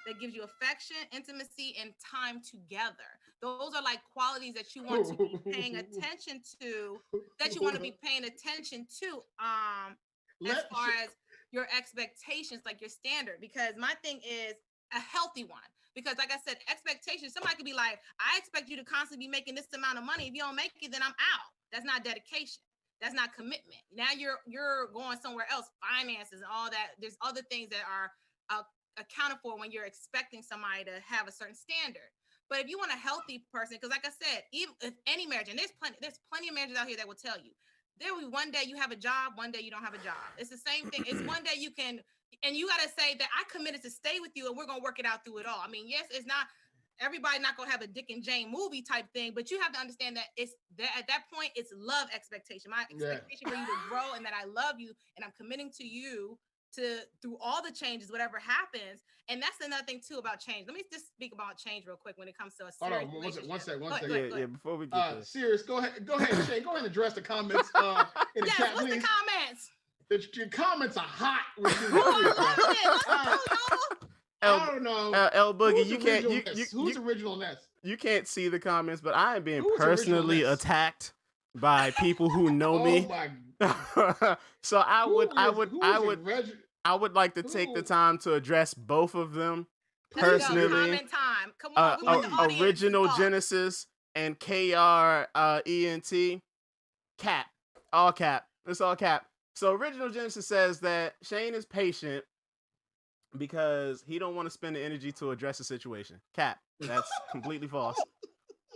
that gives you affection, intimacy, and time together. Those are like qualities that you want to be paying attention to. As far as your expectations, like your standard. Because my thing is a healthy one. Because like I said, expectations, somebody could be like, I expect you to constantly be making this amount of money. If you don't make it, then I'm out. That's not dedication. That's not commitment. Now you're going somewhere else, finances and all that. There's other things that are accounted for when you're expecting somebody to have a certain standard. But if you want a healthy person, because like I said, even if any marriage, and there's plenty of marriages out here that will tell you, there will be one day you have a job, one day you don't have a job. It's the same thing. It's one day you can, and you got to say that I committed to stay with you and we're going to work it out through it all. I mean, yes, it's not, everybody not going to have a Dick and Jane movie type thing, but you have to understand that it's that at that point, it's love expectation. My expectation for you to grow and that I love you and I'm committing to you through all the changes, whatever happens. And that's another thing too about change. Let me just speak about change real quick when it comes to a serious relationship. One second. Yeah, before we get there. Serious, go ahead, Shane. Go ahead and address the comments in the chat, please. What's the comments? Your comments are hot. I don't know. L Boogie, who's original Ness? You can't see the comments, but I am being personally attacked by people who know me. So I would like to take the time to address both of them personally. Comment time. Come on, Original Genesis and KRENT. Cap. All cap. It's all cap. So Original Genesis says that Shane is patient because he don't want to spend the energy to address the situation. Cap. That's completely false.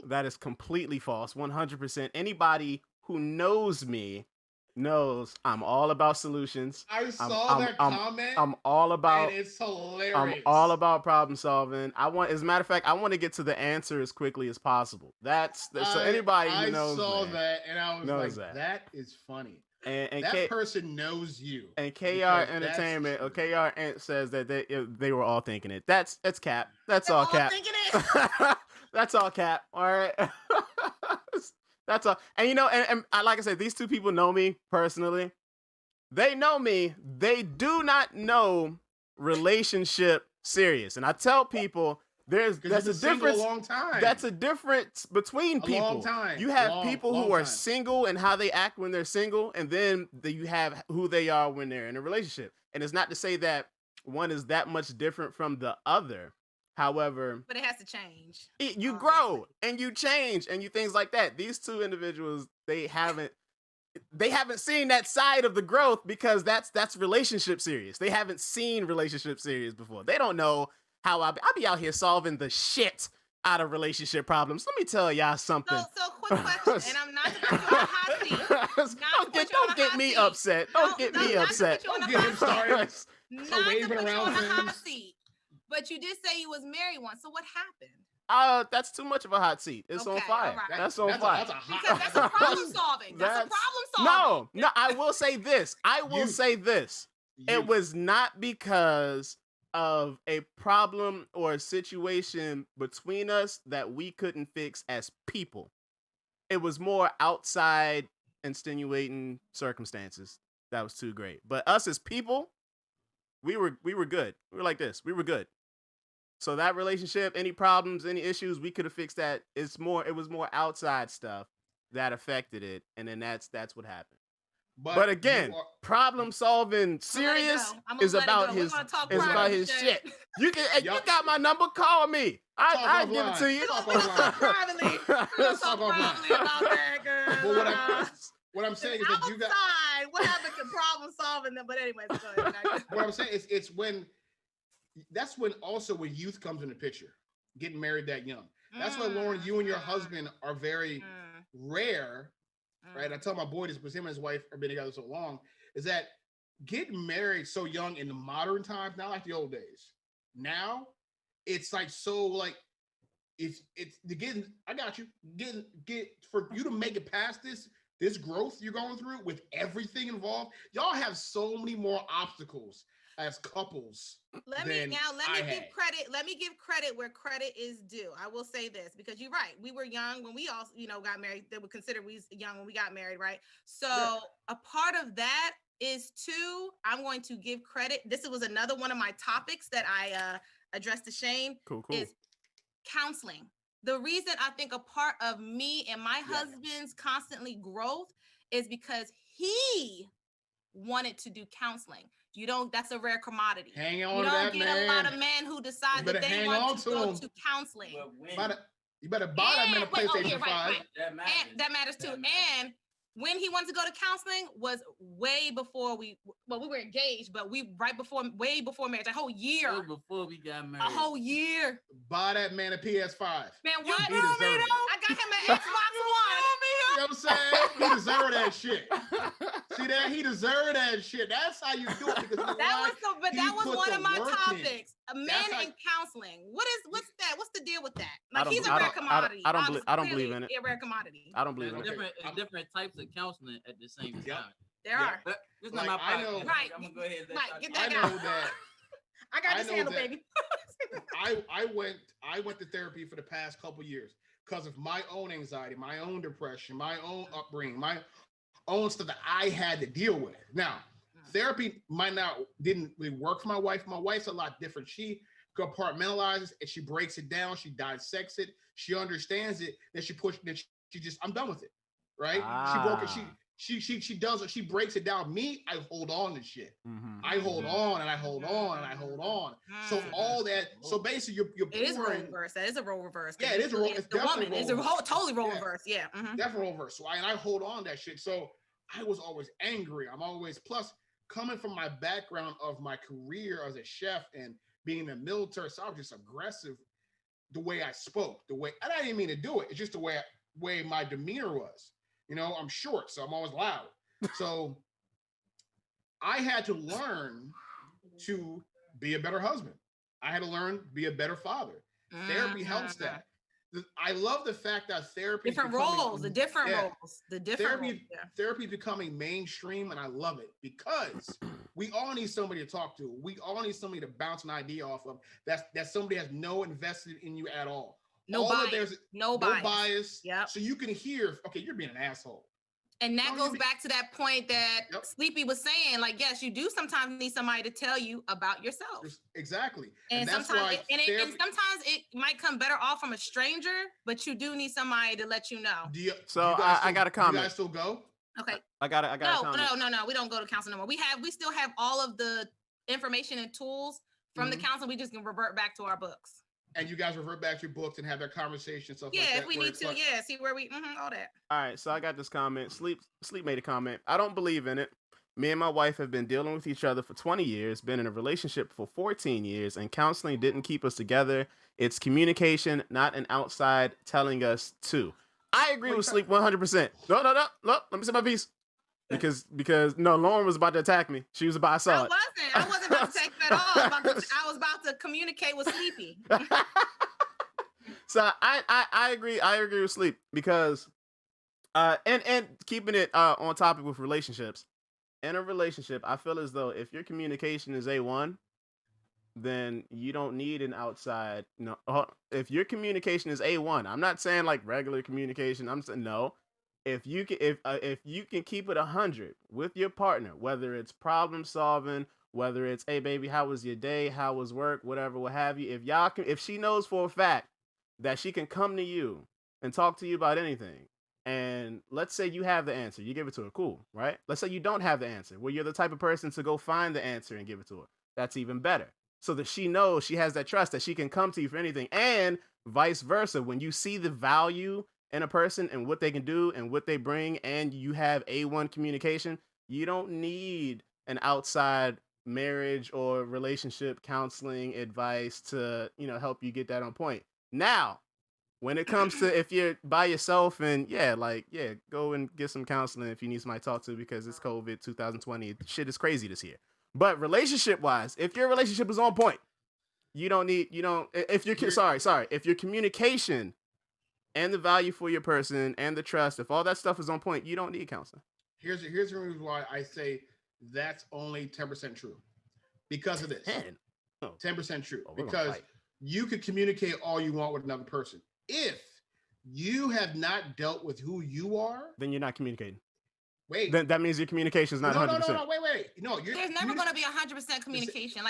That is completely false. 100%. Anybody who knows me knows I'm all about solutions. I saw that comment. I'm all about. And it's hilarious. I'm all about problem solving. As a matter of fact, I want to get to the answer as quickly as possible. So anybody who knows, I saw that and I was like, that is funny. And that person knows you. And KR Entertainment or KR Ent says that they were all thinking it. That's cap. That's all cap. Thinking it. That's all cap. All right. That's all. And and like I said, these two people know me personally. They know me. They do not know relationship serious. And I tell people that's a difference. A long time. That's a difference between people. A long time. You have people who are single and how they act when they're single, and then you have who they are when they're in a relationship. And it's not to say that one is that much different from the other. However, but it has to change. You grow and you change and you things like that. These two individuals, they haven't seen that side of the growth because that's relationship serious. They haven't seen relationship serious before. They don't know how I be out here solving the shit out of relationship problems. Let me tell y'all something. So quick question, and I'm not to put you on a hot seat. Don't get me upset. Don't get me upset. Not to put you on a hot seat. But you did say you was married once. So what happened? That's too much of a hot seat. It's on fire. Right. That's on fire. That's a problem solving. That's a problem solving. No. I will say this. It was not because of a problem or a situation between us that we couldn't fix as people. It was more outside extenuating circumstances that was too great. But us as people, we were good. We were like this. We were good. So that relationship, any problems, any issues, we could have fixed that. It was more outside stuff that affected it, and then that's what happened. But again, problem solving serious is about his shit. You got my number. Call me. I give it to you. Talk privately. Talk privately about that, girl. But what I'm saying is that you got. What happened to problem solving? But anyways, go ahead. What I'm saying is it's when youth comes in the picture, getting married that young. That's why, Lauren, you and your husband are very rare. Right, I tell my boy this because him and his wife have been together so long. Is that getting married so young in the modern times, not like the old days. Now, it's like so like it's getting. I got you. Get for you to make it past this growth you're going through with everything involved. Y'all have so many more obstacles as couples. Let me give credit. Let me give credit where credit is due. I will say this because you're right. We were young when we all, got married. They would consider we young when we got married, right? So a part of that is too. I'm going to give credit. This was another one of my topics that I addressed to Shane. Cool. Is counseling. The reason I think a part of me and my husband's constantly growth is because he wanted to do counseling. That's a rare commodity. Hang on, you don't that, get man. a lot of men who decide that they want to go to counseling. You better buy that man a PlayStation 5. Right. That matters too. And when he wanted to go to counseling was way before we were engaged, but way before marriage, a whole year. Way before we got married. A whole year. Buy that man a PS5. Man, what? I got him an Xbox One. You know what I'm saying? He deserved that shit. See that? He deserved that shit. That's how you do it. Because that was one of my topics. Men in counseling. What's that? What's the deal with that? Like he's a rare commodity. I don't believe in it. A rare commodity. I don't believe in it. Different types of counseling at the same time. There are. This is not my podcast. Right. I'm gonna go ahead and get that I know that. I got this handle, baby. I went to therapy for the past couple years because of my own anxiety, my own depression, my own upbringing, my own stuff that I had to deal with. Now, therapy didn't really work for my wife. My wife's a lot different. She compartmentalizes and she breaks it down. She dissects it. She understands it. Then she just, I'm done with it. Right? She broke it. She does it. She breaks it down. Me, I hold on to shit. Mm-hmm. I hold on and I hold on and I hold on. So all that. So basically, you're. It is a role reverse. That is a role reverse. Yeah, it is a role. It's the woman. It's a totally role reverse. Yeah. Mm-hmm. Definitely role reverse. So I hold on to that shit. So I was always angry. I'm always plus coming from my background of my career as a chef and being in the military. So I was just aggressive. The way I spoke, and I didn't mean to do it. It's just the way my demeanor was. I'm short, so I'm always loud. So I had to learn to be a better husband. I had to learn to be a better father. Therapy helps that. I love the fact that therapy different roles. Therapy is becoming mainstream, and I love it because we all need somebody to talk to. We all need somebody to bounce an idea off of. That somebody has no invested in you at all. No bias. Yep. So you can hear, okay, you're being an asshole. And that goes back to that point that Sleepy was saying, like, yes, you do sometimes need somebody to tell you about yourself. Exactly. And sometimes sometimes it might come better off from a stranger, but you do need somebody to let you know. I got a comment. Do you guys still go? Okay. I got a comment. No. We don't go to counseling no more. We still have all of the information and tools from the counseling. We just can revert back to our books. And you guys revert back to your books and have that conversation and stuff like that. Yeah, if we need to. Yeah, see where we, all that. All right, so I got this comment. Sleep made a comment. I don't believe in it. Me and my wife have been dealing with each other for 20 years, been in a relationship for 14 years, and counseling didn't keep us together. It's communication, not an outside telling us to. I agree with Sleep 100%. No. Let me say my piece. Because Lauren was about to attack me. She was about to saw it. I wasn't about to take that off. I was about to communicate with Sleepy. So I agree. I agree with Sleep because and keeping it on topic with relationships. In a relationship, I feel as though if your communication is A1, then you don't need an outside. No, if your communication is A1, I'm not saying like regular communication. I'm saying no. If you can keep it 100 with your partner, whether it's problem solving, whether it's, hey baby, how was your day, how was work, whatever, what have you, if she knows for a fact that she can come to you and talk to you about anything, And let's say you have the answer, you give it to her, cool, right? Let's say you don't have the answer, well, you're the type of person to go find the answer and give it to her. That's even better. So that she knows, she has that trust that she can come to you for anything. And vice versa, when you see the value in a person and what they can do and what they bring, and you have A1 communication, you don't need an outside marriage or relationship counseling advice to, help you get that on point. Now, when it comes to if you're by yourself and go and get some counseling if you need somebody to talk to, because it's COVID 2020. Shit is crazy this year. But relationship wise, if your relationship is on point, if your communication and the value for your person and the trust, if all that stuff is on point, you don't need counseling. Here's the reason why I say that's only 10% true. Because of this. 10% true. Because you could communicate all you want with another person. If you have not dealt with who you are, then you're not communicating. Wait. Then that means your communication is not 100%. No, wait. No, there's never going to be 100% communication.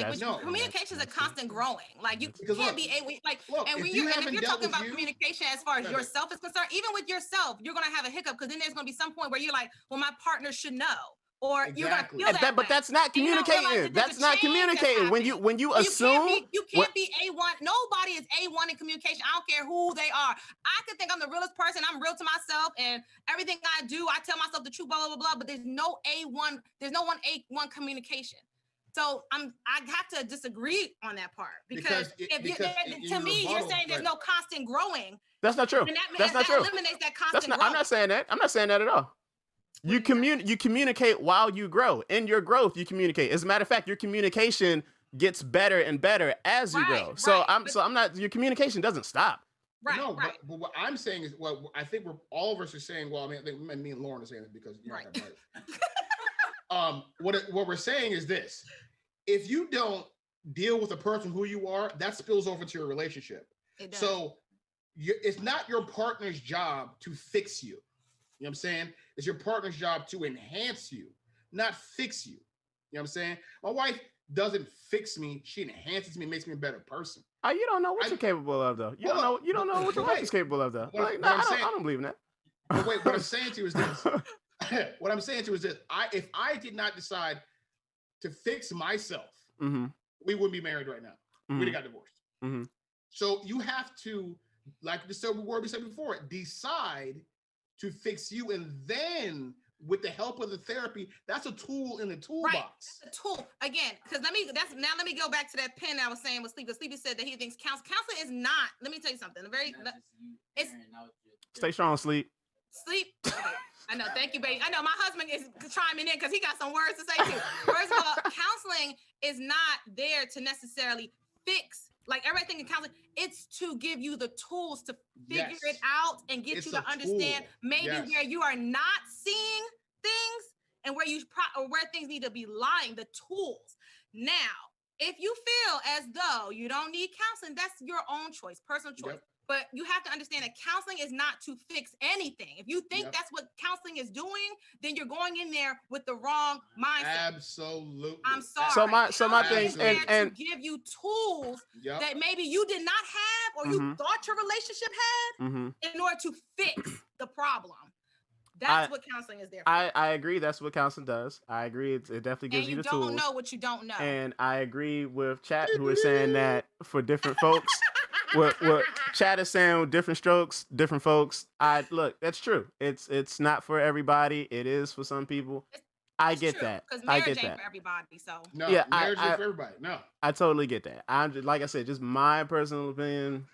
Communication is a constant growing. Like you can't be and if you're talking about communication as far as yourself is concerned, even with yourself, you're going to have a hiccup because then there's going to be some point where you're like, well, my partner should know. Or you're gonna feel that, but that's not communicating. That's not communicating. When you assume you can't be A1. Nobody is A1 in communication. I don't care who they are. I could think I'm the realest person. I'm real to myself, and everything I do, I tell myself the truth. Blah blah blah blah. But there's no A1. There's no one A1 communication. So I have to disagree on that part because to me, you're saying there's no constant growing. That's not true. That's not true. Eliminates that constant growth. I'm not saying that. I'm not saying that at all. You communicate while you grow. In your growth, you communicate. As a matter of fact, your communication gets better and better as you grow. So I'm not. Your communication doesn't stop. Right. No, but what I'm saying is, I think all of us are saying. Well, I think me and Lauren are saying it because you're right. What we're saying is this: if you don't deal with the person who you are, that spills over to your relationship. It does. So it's not your partner's job to fix you. You know what I'm saying? It's your partner's job to enhance you, not fix you. You know what I'm saying? My wife doesn't fix me. She enhances me, makes me a better person. You don't know what you're capable of, though. You don't know what your wife is capable of, though. I don't believe in that. But wait, what I'm saying to you is this. What I'm saying to you is this. If I did not decide to fix myself, we wouldn't be married right now. We'd have got divorced. So you have to, like the word we said before, decide to fix you, and then with the help of the therapy, that's a tool in the toolbox. Right. That's a tool. Again, because let me go back to that pen I was saying with Sleepy. Sleepy said that he thinks counseling is not. Let me tell you something. Stay strong, Sleep. Okay. I know. Thank you, baby. I know my husband is chiming in because he got some words to say too. First of all, counseling is not there to necessarily fix. Like everything in counseling, it's to give you the tools to figure it out and get you to understand maybe where you are not seeing things and where where things need to be lying, the tools. Now, if you feel as though you don't need counseling, that's your own choice, personal choice. Yep. But you have to understand that counseling is not to fix anything. If you think that's what counseling is doing, then you're going in there with the wrong mindset. Absolutely. I'm sorry. So my thing and to give you tools that maybe you did not have or you thought your relationship had in order to fix the problem. That's what counseling is there for. I agree. That's what counseling does. I agree. It definitely gives you the tools. And you don't know what you don't know. And I agree with Chat, who is saying that for different folks. What Chat is saying with different strokes, different folks. Look, that's true. It's not for everybody. It is for some people. I get that. Because marriage ain't for everybody. So marriage ain't for everybody. No, I totally get that. I'm just, like I said, just my personal opinion.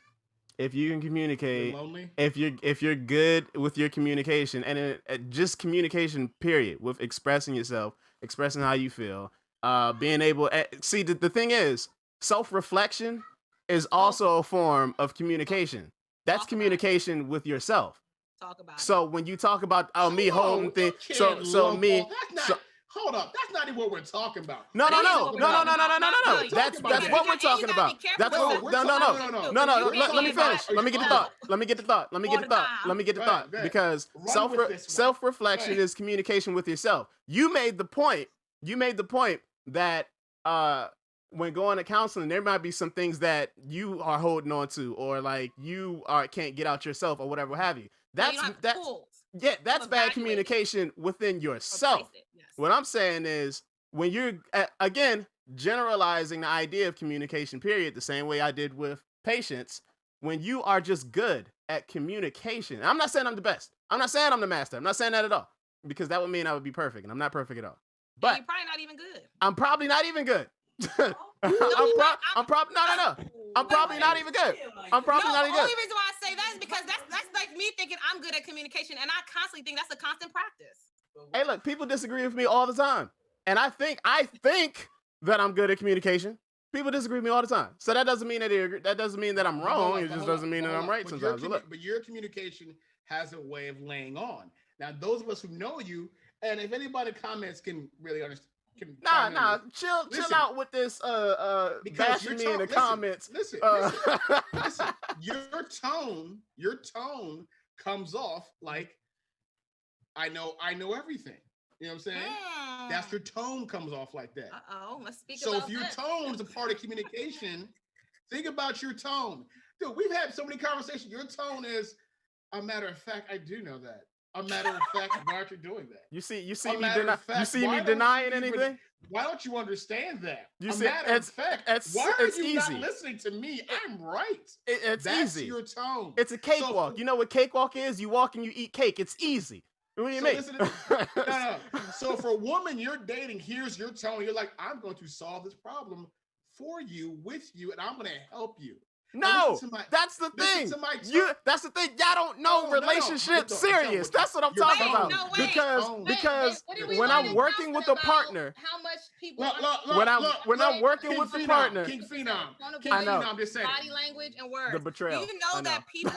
If you can communicate, if you're good with your communication and just communication, period, with expressing yourself, expressing how you feel, being able. See, the thing is, self-reflection is also a form of communication. That's communication with yourself. Talk about so when you talk about me holding things, hold up, that's not even what we're talking about. No. That's what we're talking about. That's what. No. Let me finish. Let me get the thought. Because self-reflection is communication with yourself. You made the point that when going to counseling, there might be some things that you are holding on to, or like you can't get out yourself, or whatever have you. That's Yeah, that's bad evaluate it. communication within yourself. Replace it, yes. What I'm saying is when you're again generalizing the idea of communication, period, the same way I did with patience. When you are just good at communication, I'm not saying I'm the best. I'm not saying I'm the master. I'm not saying that at all, because that would mean I would be perfect, and I'm not perfect at all. And But you're probably not even good. I'm probably not even good. I'm probably no. I'm probably not even good. I'm probably not even The good. only reason why I say that is because that's like me thinking I'm good at communication, and I constantly think that's a constant practice. Hey, look, people disagree with me all the time, and I think that I'm good at communication. People disagree with me all the time, so that doesn't mean that they agree. That doesn't mean that I'm wrong. It just doesn't mean that I'm right sometimes. But your communication has a way of laying on. Now, those of us who know you, and if anybody comments can really understand. Chill out with this bashing me in the comments. Listen. Your tone comes off like I know everything. You know what I'm saying? That's your tone comes off like that. Let's speak so about if your that. tone is a part of communication, think about your tone. Dude, we've had so many conversations. Your tone is, a matter of fact, I do know that. A matter of fact, why aren't you doing that? You see me denying anything? Why don't you understand that? Matter of fact, why are you not listening to me? I'm right. That's easy. That's your tone. It's a cakewalk. You know what cakewalk is? You walk and you eat cake. It's easy. What do you mean? No. So for a woman you're dating, here's your tone. You're like, I'm going to solve this problem for you, with you, and I'm going to help you. No, that's the thing. That's the thing. Y'all don't know relationships serious. That's what I'm talking about. Because when I'm working with a partner, how much people when I'm working with the partner, King Phenom, I'm just saying. Body language and words. The betrayal. Do you know that people?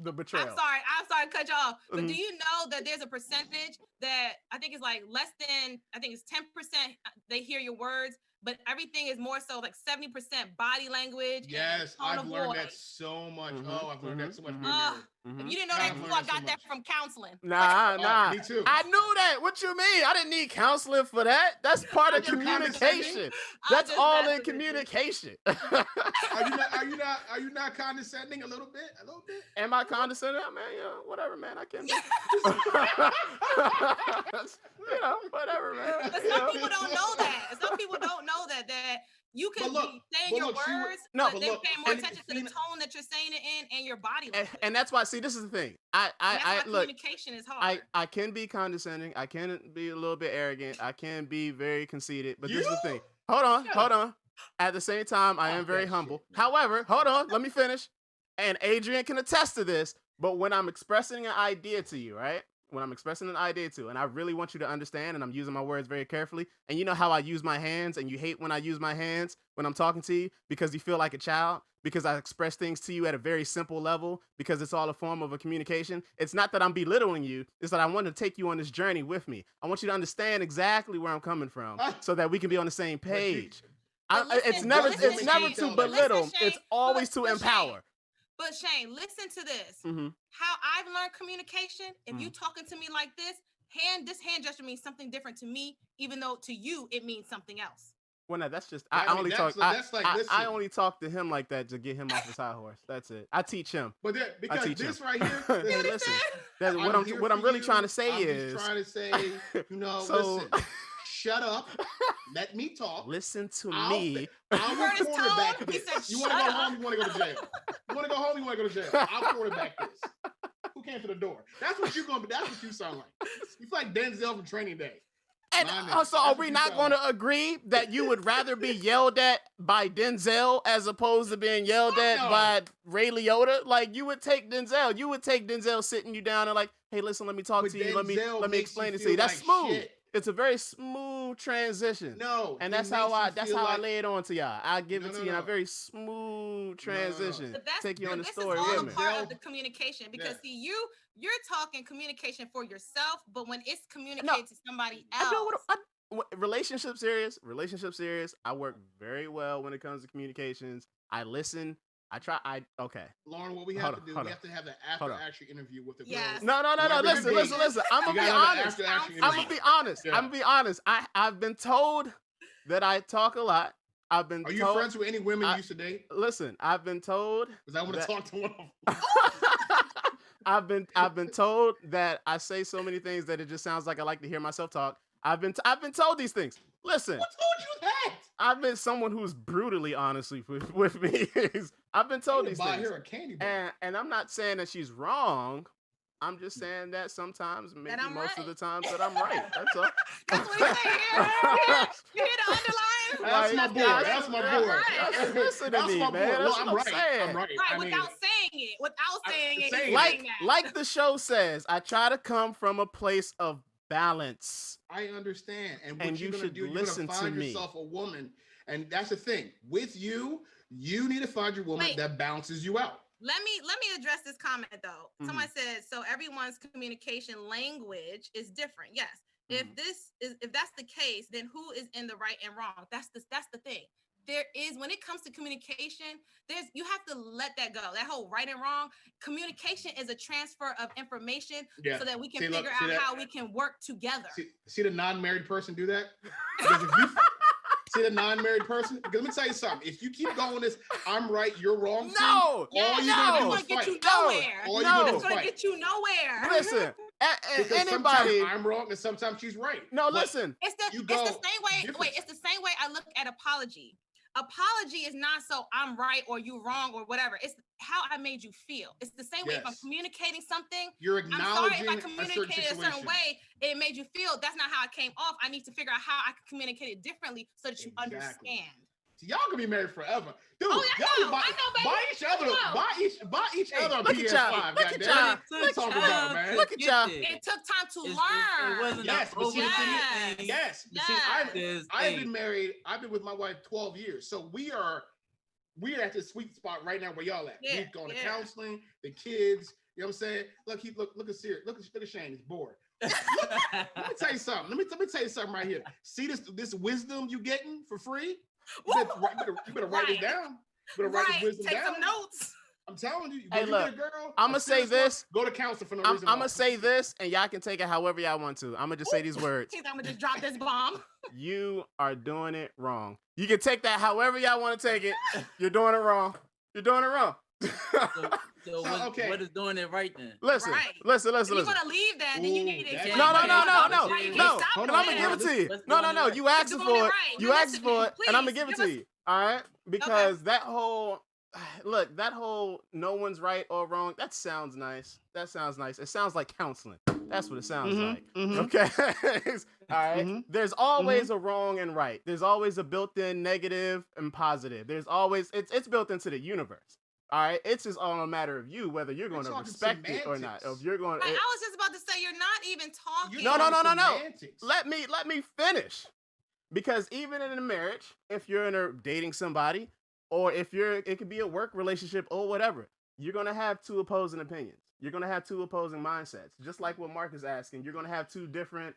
The betrayal. I'm sorry to cut you off. But do you know that there's a percentage that I think is like less than, I think it's 10% they hear your words, but everything is more so like 70% body language. Yes, I've learned that so much. I've learned that so much. If you didn't know that, I got that from counseling. Nah. Me too. I knew that. What you mean? I didn't need counseling for that. That's part of communication. That's all in communication. Are you not condescending a little bit? Am I condescending? Man, whatever, man. I can be. Whatever, man. But some people don't know that. Some people don't know that you can be saying your words, but they're paying more attention to the tone that you're saying it in and your body language. And that's why, see, this is the thing. Communication is hard. I can be condescending. I can be a little bit arrogant. I can be very conceited. But this is the thing. Hold on. At the same time, I am very humble. However, hold on. Let me finish. And Adrian can attest to this. But when I'm expressing an idea to you, right? When I'm expressing an idea to, and I really want you to understand, and I'm using my words very carefully, and you know how I use my hands, and you hate when I use my hands when I'm talking to you because you feel like a child, because I express things to you at a very simple level, because it's all a form of a communication. It's not that I'm belittling you, it's that I want to take you on this journey with me. I want you to understand exactly where I'm coming from so that we can be on the same page. It's never to belittle, it's always to empower. But Shane, listen to this. How I've learned communication. If you talking to me like this hand gesture means something different to me, even though to you it means something else. Well, no, that's just I only talk to him like that to get him off his high horse. That's it. I teach him. But because this him. Right here, hey, listen. That's what I'm really trying to say is. Trying to say, listen. Shut up. Let me talk. Listen to me. I'll quarterback this. You want to go home? You want to go to jail? You want to go home? You want to go to jail? I'll quarterback this. Who came to the door? That's what you're going to be. That's what you sound like. You feel like Denzel from Training Day. And also, are we not going to agree that you would rather be yelled at by Denzel as opposed to being yelled at by Ray Liotta? Like, you would take Denzel. You would take Denzel sitting you down and like, hey, listen, let me talk to you. Let me explain it to you. That's smooth. Shit. It's a very smooth transition. No, and that's how I lay it on to y'all. I give it to you in a very smooth transition. Take you on the story with me. This is all a part of the communication because see, you're talking communication for yourself, but when it's communicated to somebody else, relationship serious. I work very well when it comes to communications. I listen. I try. Okay. Lauren, what we have to do, we have to have the after action interview with the girls. Yes. No. Listen. I'm gonna be honest. I've been told that I talk a lot. Are you friends with any women you used to date? Listen, I've been told because I want to talk to one of them. I've been told that I say so many things that it just sounds like I like to hear myself talk. I've been told these things. Listen, Who told you that? I've been someone who's brutally honest with me. I've been told these Buy things, her a candy bar. and I'm not saying that she's wrong. I'm just saying that sometimes, maybe most of the times, that I'm right. That's all. That's what he's saying. You hear the underline? That's my boy. That's my boy. Right. Listen to me, man. That's what I'm right. saying. I'm right. Right, without saying it. Without saying it. saying Like the show says, I try to come from a place of balance. I understand. And what And you're you gonna should do, you're listen gonna find to me. yourself a woman. And that's the thing. With you need to find your woman that balances you out. Let me address this comment though. Somebody said, so everyone's communication language is different. Yes. If that's the case, then who is in the right and wrong? That's the thing. There is, when it comes to communication, you have to let that go. That whole right and wrong. Communication is a transfer of information so that we can figure out how we can work together. See the non-married person do that? Because if you see the non-married person, because let me tell you something. If you keep going this, I'm right, you're wrong. No, it's gonna get you nowhere. It's gonna get you nowhere. Listen, anybody. Sometimes I'm wrong and sometimes she's right. No, listen. It's the same way. Wait, it's the same way I look at apology. Apology is not so I'm right or you wrong or whatever. It's how I made you feel. It's the same way if I'm communicating something. You're acknowledging I'm sorry if I communicated a certain way, it made you feel. That's not how it came off. I need to figure out how I can communicate it differently so that you understand. So y'all can be married forever, dude. Oh, yeah, y'all buy each other, buy each other a PS5. Look at y'all. Look at y'all. It took time to learn. It wasn't yes. I've been married. I've been with my wife 12 years, so we're at the sweet spot right now where y'all at. We've gone to counseling, the kids. You know what I'm saying? Look at Siri. Look at Shane. He's bored. Let me tell you something. Let me tell you something right here. See this wisdom you getting for free? You better write it down. You better write this wisdom Take down. some notes. I'm telling you. Hey, look, girl, I'm gonna say this. Go to counseling for no reason. I'm gonna say this, and y'all can take it however y'all want to. I'm gonna just say these words. I'm gonna just drop this bomb. You are doing it wrong. You can take that however y'all want to take it. You're doing it wrong. You're doing it wrong. So what is doing it right then? Listen. If you want to leave that, then you need to. No. And I'm gonna give it to you. No. You asked for it. You asked for it, and I'm gonna give it to you. All right? Because that whole no one's right or wrong. That sounds nice. It sounds like counseling. That's what it sounds like. Okay. All right. There's always a wrong and right. There's always a built-in negative and positive. There's always it's built into the universe. All right, it's just all a matter of you whether you're going to respect it or not. If you're going, I was just about to say you're not even talking. No. Let me finish, because even in a marriage, if you're dating somebody, or if it could be a work relationship or whatever, you're gonna have two opposing opinions. You're gonna have two opposing mindsets. Just like what Mark is asking, you're gonna have two different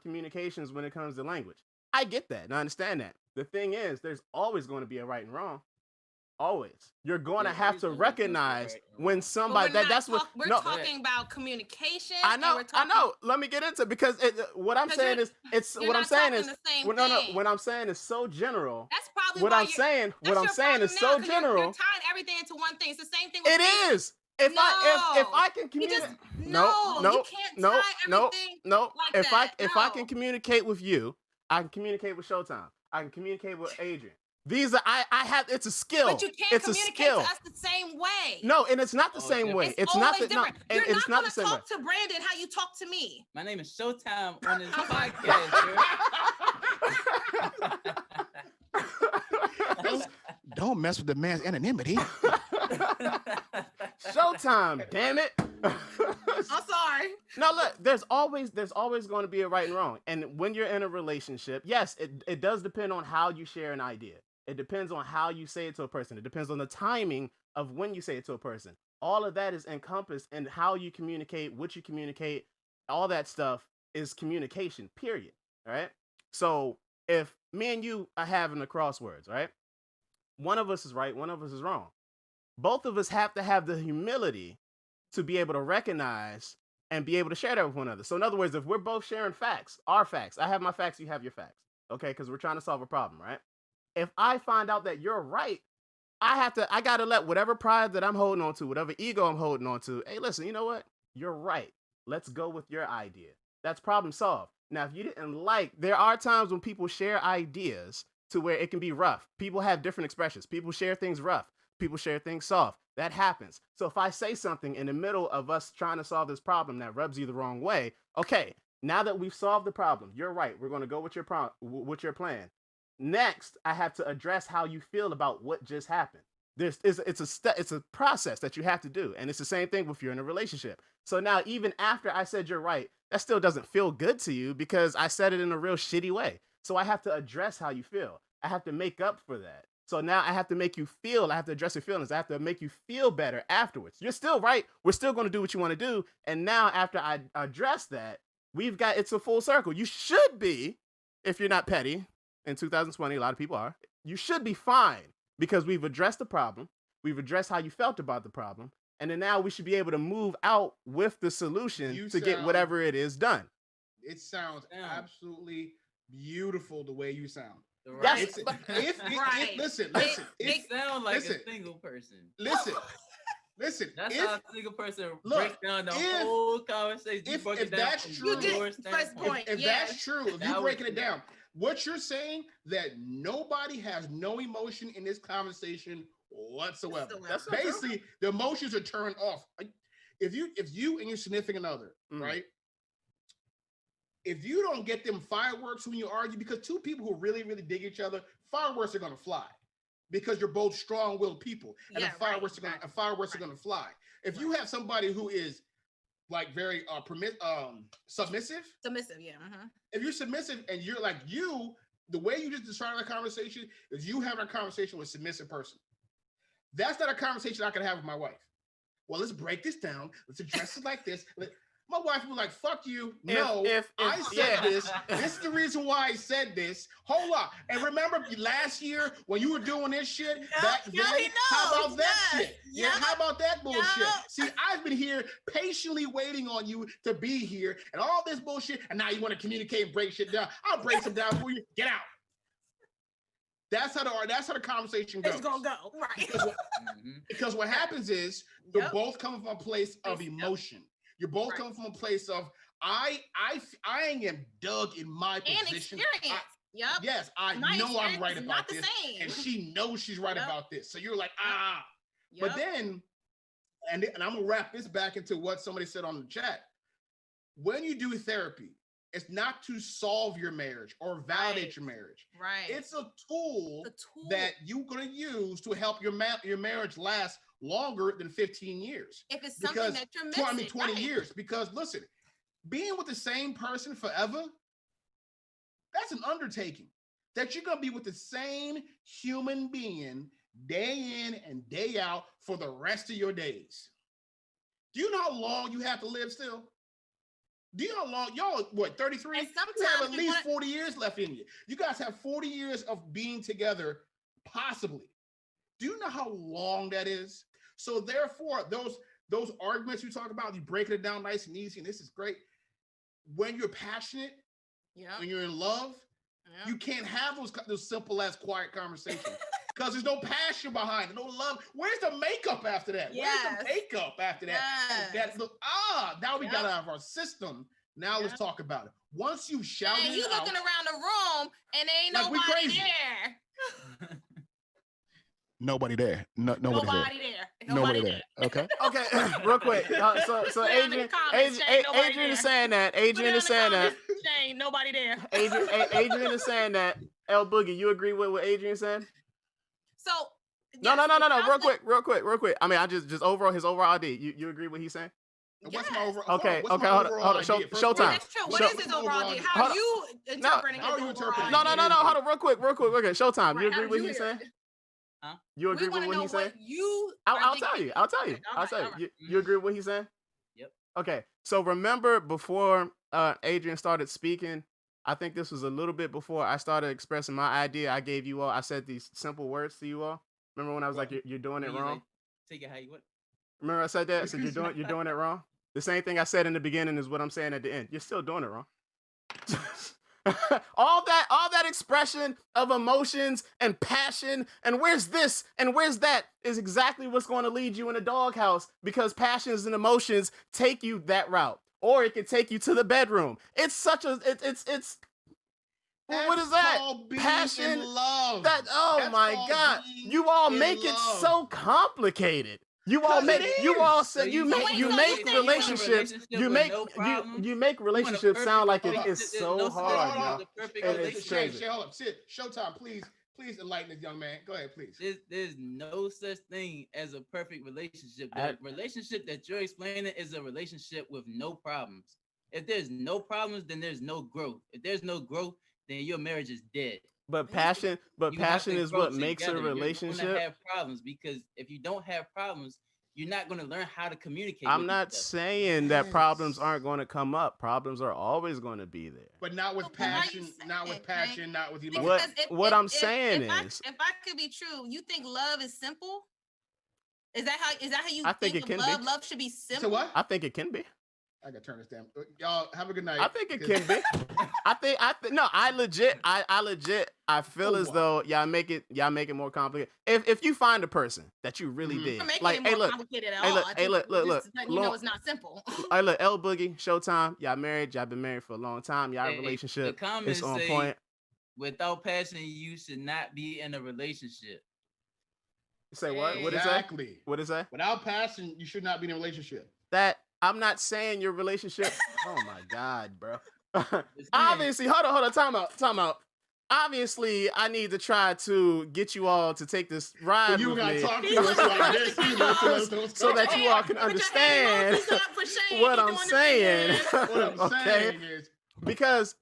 communications when it comes to language. I get that and I understand that. The thing is, there's always going to be a right and wrong. Always. You're going to have to recognize when somebody that's what we're talking about communication. I know. Let me get into it, because what I'm saying is what I'm saying is so general. That's probably what I'm saying. What I'm saying is so general. You're tying everything into one thing. It's the same thing. It is. If I can communicate, you can't tie everything if I can communicate with you, I can communicate with Showtime. I can communicate with Adrian. These are I have. It's a skill. But you can't communicate to us the same way. No, and it's not the same way. It's not the different. You're it's not the same way. Talk to Brandon how you talk to me. My name is Showtime on this podcast. Don't mess with the man's anonymity. Showtime, damn it. I'm sorry. No, look, there's always going to be a right and wrong. And when you're in a relationship, yes, it does depend on how you share an idea. It depends on how you say it to a person. It depends on the timing of when you say it to a person. All of that is encompassed in how you communicate, what you communicate. All that stuff is communication, period. All right? So if me and you are having the crosswords, right? One of us is right, one of us is wrong. Both of us have to have the humility to be able to recognize and be able to share that with one another. So in other words, if we're both sharing facts, our facts, I have my facts, you have your facts, okay? Because we're trying to solve a problem, right? If I find out that you're right, I gotta let whatever pride that I'm holding on to, whatever ego I'm holding on to, hey, listen, you know what? You're right. Let's go with your idea. That's problem solved. Now, if you didn't there are times when people share ideas to where it can be rough. People have different expressions. People share things rough. People share things soft. That happens. So if I say something in the middle of us trying to solve this problem that rubs you the wrong way, okay, now that we've solved the problem, you're right. We're going to go with your plan. Next, I have to address how you feel about what just happened. It's a process that you have to do, and it's the same thing if you're in a relationship. So now, even after I said you're right, that still doesn't feel good to you because I said it in a real shitty way. So I have to address how you feel. I have to make up for that. So now I have to make you feel. I have to address your feelings. I have to make you feel better afterwards. You're still right. We're still going to do what you want to do. And now after I address that, it's a full circle. You should be, if you're not petty, in 2020, a lot of people are, you should be fine because we've addressed the problem. We've addressed how you felt about the problem. And then now we should be able to move out with the solution to get whatever it is done. It sounds absolutely beautiful the way you sound. Right. Listen. It sounds like a single person. Listen. That's how a single person breaks down the whole conversation. If that's true, that's true, if you're breaking it down, what you're saying that nobody has no emotion in this conversation whatsoever. That's basically true. The emotions are turned off. If you and your significant other, right? If you don't get them fireworks when you argue, because two people who really, really dig each other, fireworks are going to fly because you're both strong-willed people, and fireworks are going to fly. If you have somebody who is like very submissive, yeah. If you're submissive and you're like the way you just described the conversation is you having a conversation with a submissive person. That's not a conversation I can have with my wife. Well, let's break this down. Let's address it like this. My wife was like, fuck you. I said this. This is the reason why I said this. Hold on. And remember last year when you were doing this shit? How about that shit? Yeah, how about that bullshit? See, I've been here patiently waiting on you to be here and all this bullshit. And now you want to communicate and break shit down. I'll break some down for you. Get out. That's how the conversation goes. It's gonna go. Right. Because what happens is they're both coming from a place of emotion. You're both coming from a place of I am dug in my position. And experience. Yes, I know I'm right about this. And she knows she's right about this. So you're like, But then, and I'm gonna wrap this back into what somebody said on the chat. When you do therapy, it's not to solve your marriage or validate your marriage. Right. It's a tool that you're gonna use to help your marriage last longer than 15 years. If it's something that you're missing. 20 years. Because listen, being with the same person forever, that's an undertaking. That you're going to be with the same human being day in and day out for the rest of your days. Do you know how long you have to live still? Do you know how long? Y'all, what, 33? And sometimes you have at least 40 years left in you. You guys have 40 years of being together, possibly. Do you know how long that is? So therefore, those arguments you talk about, you breaking it down nice and easy, and this is great. When you're passionate, when you're in love, you can't have those simple as quiet conversations because there's no passion behind it, no love. Where's the makeup after that? Where's the makeup after that? Now we got it out of our system. Now let's talk about it. Once you shout it out, you looking around the room and ain't nobody there. Nobody there. Nobody there. Okay. Okay. Real quick. So Adrian is saying that. Ain't nobody there. Adrian is saying that. L Boogie, you agree with what Adrian's saying? So. No. Real quick. I mean, I just his overall idea. You agree with what he's saying? What's my overall? Okay. Hold on. Showtime. That's true. What is his overall idea? How are you interpreting his overall idea? No. Hold on. Real quick. Okay. Showtime. You agree with what he's saying? Huh? You agree with what he's saying? I'll tell you. You agree with what he's saying? Yep. Okay. So remember before Adrian started speaking, I think this was a little bit before I started expressing my idea. I said these simple words to you all. Remember when I was like, you're doing it wrong? Take it how you want. Remember I said that? I said you're doing it wrong. The same thing I said in the beginning is what I'm saying at the end. You're still doing it wrong. all that expression of emotions and passion and where's this and where's that is exactly what's going to lead you in a doghouse, because passions and emotions take you that route, or it can take you to the bedroom. It's such a it's what is that? Passion, love. that That's my God, you all make it so complicated. You all make So you so make you want a relationships relationship you with make no problems? you make You want a relationships perfect sound like it relationship? is There's so no such hard, thing as bro. a perfect It's relationship. Shay, hold up. Showtime, please enlighten this young man. Go ahead, please. There's no such thing as a perfect relationship. The relationship that you're explaining is a relationship with no problems. If there's no problems, then there's no growth. If there's no growth, then your marriage is dead. But passion is what makes a You're going to relationship. have problems, because if you don't have problems, you're not going to learn how to communicate. I'm not saying that problems aren't going to come up. Problems are always going to be there. But not with passion, not with passion, not with emotion. What I'm saying is, if I could be true, you think love is simple? Is that how you I think it can love? be. Love should be simple. So what? I think it can be. I gotta turn this down. Y'all have a good night. I think it can be. I feel as though y'all make it more complicated. If you find a person that you really dig, You're making like, it more complicated at all. Look, you know it's not simple. Hey, look, L Boogie, Showtime, y'all married, y'all been married for a long time, y'all relationship is on point. Without passion, you should not be in a relationship. Say what? What exactly? Is that? What is that? Without passion, you should not be in a relationship. That I'm not saying your relationship. Oh my God, bro. Obviously, hold on, time out. Obviously, I need to try to get you all to take this ride with me. Talk to us like this, so that you all can understand what I'm saying. What I'm saying is, because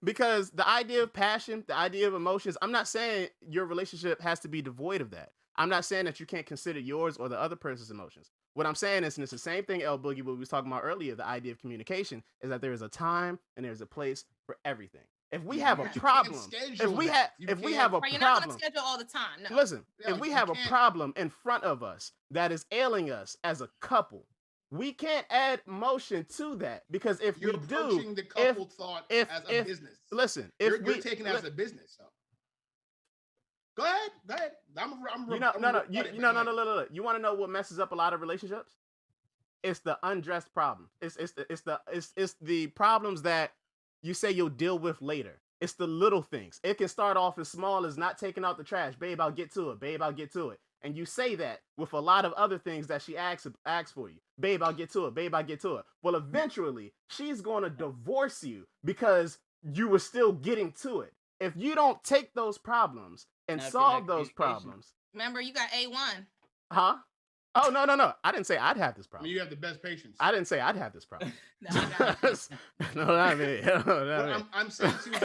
the idea of passion, the idea of emotions, I'm not saying your relationship has to be devoid of that. I'm not saying that you can't consider yours or the other person's emotions. What I'm saying is, and it's the same thing, L Boogie, what we was talking about earlier, the idea of communication is that there is a time and there's a place for everything. If we have a problem, if we have a problem, you're not gonna schedule all the time. No. Listen, if we have a problem in front of us that is ailing us as a couple, we can't add emotion to that, because if you're we approaching the couple thought as a business. Listen, you're taking it as a business. So. Go ahead. No. You want to know what messes up a lot of relationships? It's the undressed problem. It's the problems that you say you'll deal with later. It's the little things. It can start off as small as not taking out the trash. Babe, I'll get to it. Babe, I'll get to it. And you say that with a lot of other things that she asks for you. Babe, I'll get to it. Babe, I'll get to it. Well, eventually, she's going to divorce you because you were still getting to it. If you don't take those problems and solve those problems. Remember, you got A1. Huh? Oh, no. I didn't say I'd have this problem. I mean, you have the best patience. I didn't say I'd have this problem. I'm saying to you,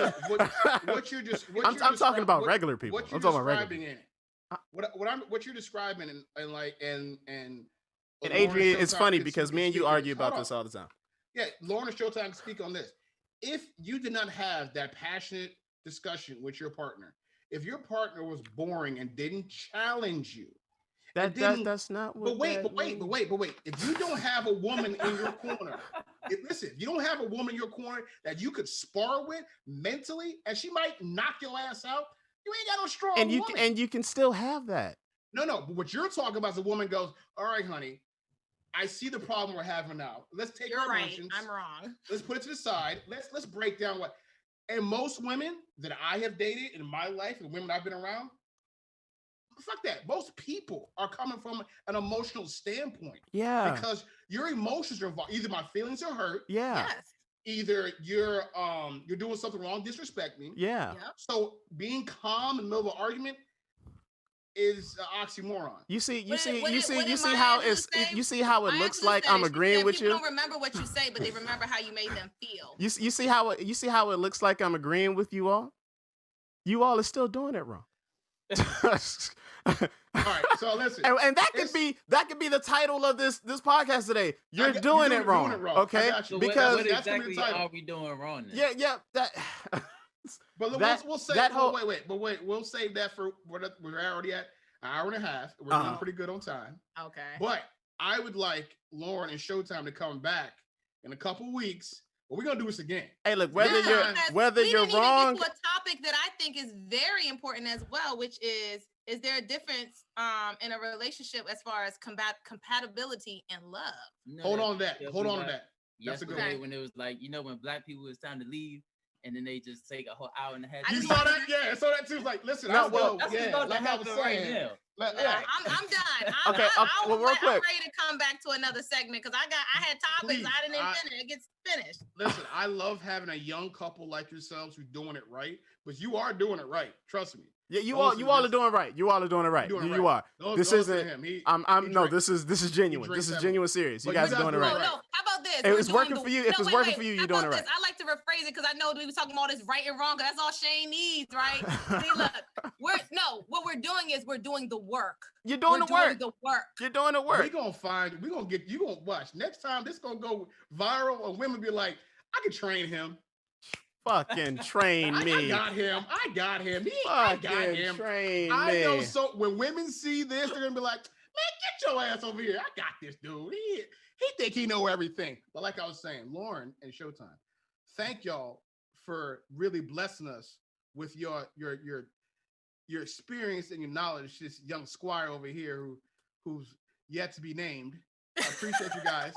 what you're just. I'm talking about regular people. I'm talking about regular people. What you're describing and Adrian, it's funny because me and you argue about this all the time. Yeah, Lauren and Showtime can speak on this. If you did not have that passionate discussion with your partner, if your partner was boring and didn't challenge you, that's not what. But wait. If you don't have a woman in your corner, if you don't have a woman in your corner that you could spar with mentally, and she might knock your ass out, you ain't got no strong woman. And you can still have that. No. But what you're talking about is a woman goes, all right, honey, I see the problem we're having now. Let's take our emotions. I'm wrong. Let's put it to the side. Let's break down what. And most women that I have dated in my life, and women I've been around, fuck that. Most people are coming from an emotional standpoint. Yeah. Because your emotions are involved. Either my feelings are hurt. Yeah. Yes. Either you're doing something wrong, disrespect me. Yeah. Yep. So being calm in the middle of an argument is an oxymoron. You see how it looks like I'm agreeing with you. People don't remember what you say, but they remember how you made them feel. You see how it looks like I'm agreeing with you all? You all are still doing it wrong. All right, so listen, and that could be the title of this podcast today. You're doing it wrong. Okay, so because what exactly are we doing wrong then? Yeah, that. But we'll say that whole. Wait. We'll save that for we're already at an hour and a half. We're doing pretty good on time. Okay. But I would like Lauren and Showtime to come back in a couple weeks Well, we're gonna do this again. Hey, look, we whether you're didn't wrong. Even get to a topic that I think is very important as well, which is there a difference in a relationship as far as compatibility and love? Hold on to that. That's a good one. When it was like, when black people, it's time to leave, and then they just take a whole hour and a half. You saw that? Yeah, I saw that too. It's like, listen, like I was saying. I'm done. Okay, well, real quick. I'm ready to come back to another segment because I had topics I didn't finish. It gets finished. Listen, I love having a young couple like yourselves who's doing it right, but you are doing it right. Trust me. Yeah, you all are doing it right. You all are doing it right. You are. This isn't him. This is genuine. This is genuine serious. You guys are doing it right. No, how about this? If it's working for you, you're doing it right. I like to rephrase it because I know we were talking about this right and wrong, because that's all Shane needs, right? See, look, what we're doing is we're doing the work. You're doing the work. You're doing the work. We're gonna get you gonna watch. Next time this gonna go viral and women be like, I can train him. Fucking train me. I got him. I got him. Train I me. know. So when women see this, they're gonna be like, man, get your ass over here. I got this dude. He think he know everything. But like I was saying, Lauren and Showtime, thank y'all for really blessing us with your experience and your knowledge. This young squire over here who's yet to be named. I appreciate you guys.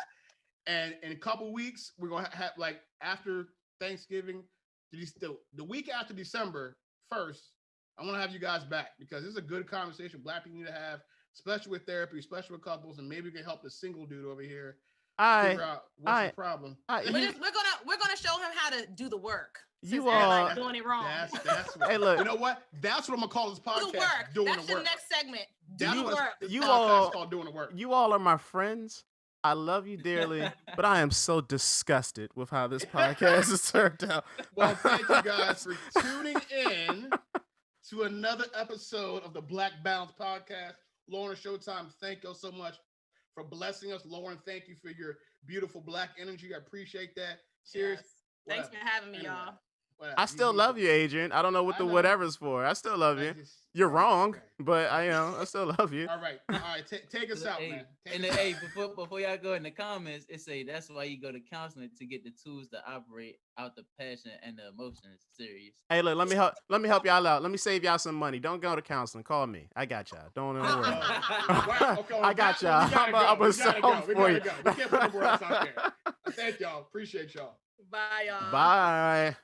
And in a couple weeks, we're gonna have like after Thanksgiving. The week after December 1st, I want to have you guys back because this is a good conversation Black people need to have, especially with therapy, especially with couples, and maybe we can help the single dude over here figure out what's the problem. We're gonna show him how to do the work. You are doing it wrong. That's what, hey, look. You know what? That's what I'm gonna call this podcast. Do the work. Doing that's the work. The next segment. You all called doing the work. You all are my friends. I love you dearly, but I am so disgusted with how this podcast has turned out. Well, thank you guys for tuning in to another episode of the Black Balance Podcast. Lauren Showtime, thank you so much for blessing us. Lauren, thank you for your beautiful Black energy. I appreciate that. Serious. Yes. Thanks for having me, y'all. I still love you, Adrian. I don't know what the whatever's for. I still love you. You're wrong, but I still love you. All right. Take us out, man. Before y'all go in the comments, it say that's why you go to counseling, to get the tools to operate out the passion and the emotions. Serious. Hey, look, let me help y'all out. Let me save y'all some money. Don't go to counseling. Call me. I got y'all. Don't worry. I got y'all. I'm gonna solve for you. We can't put the words out there. Thank y'all. Appreciate y'all. Bye, y'all. Bye.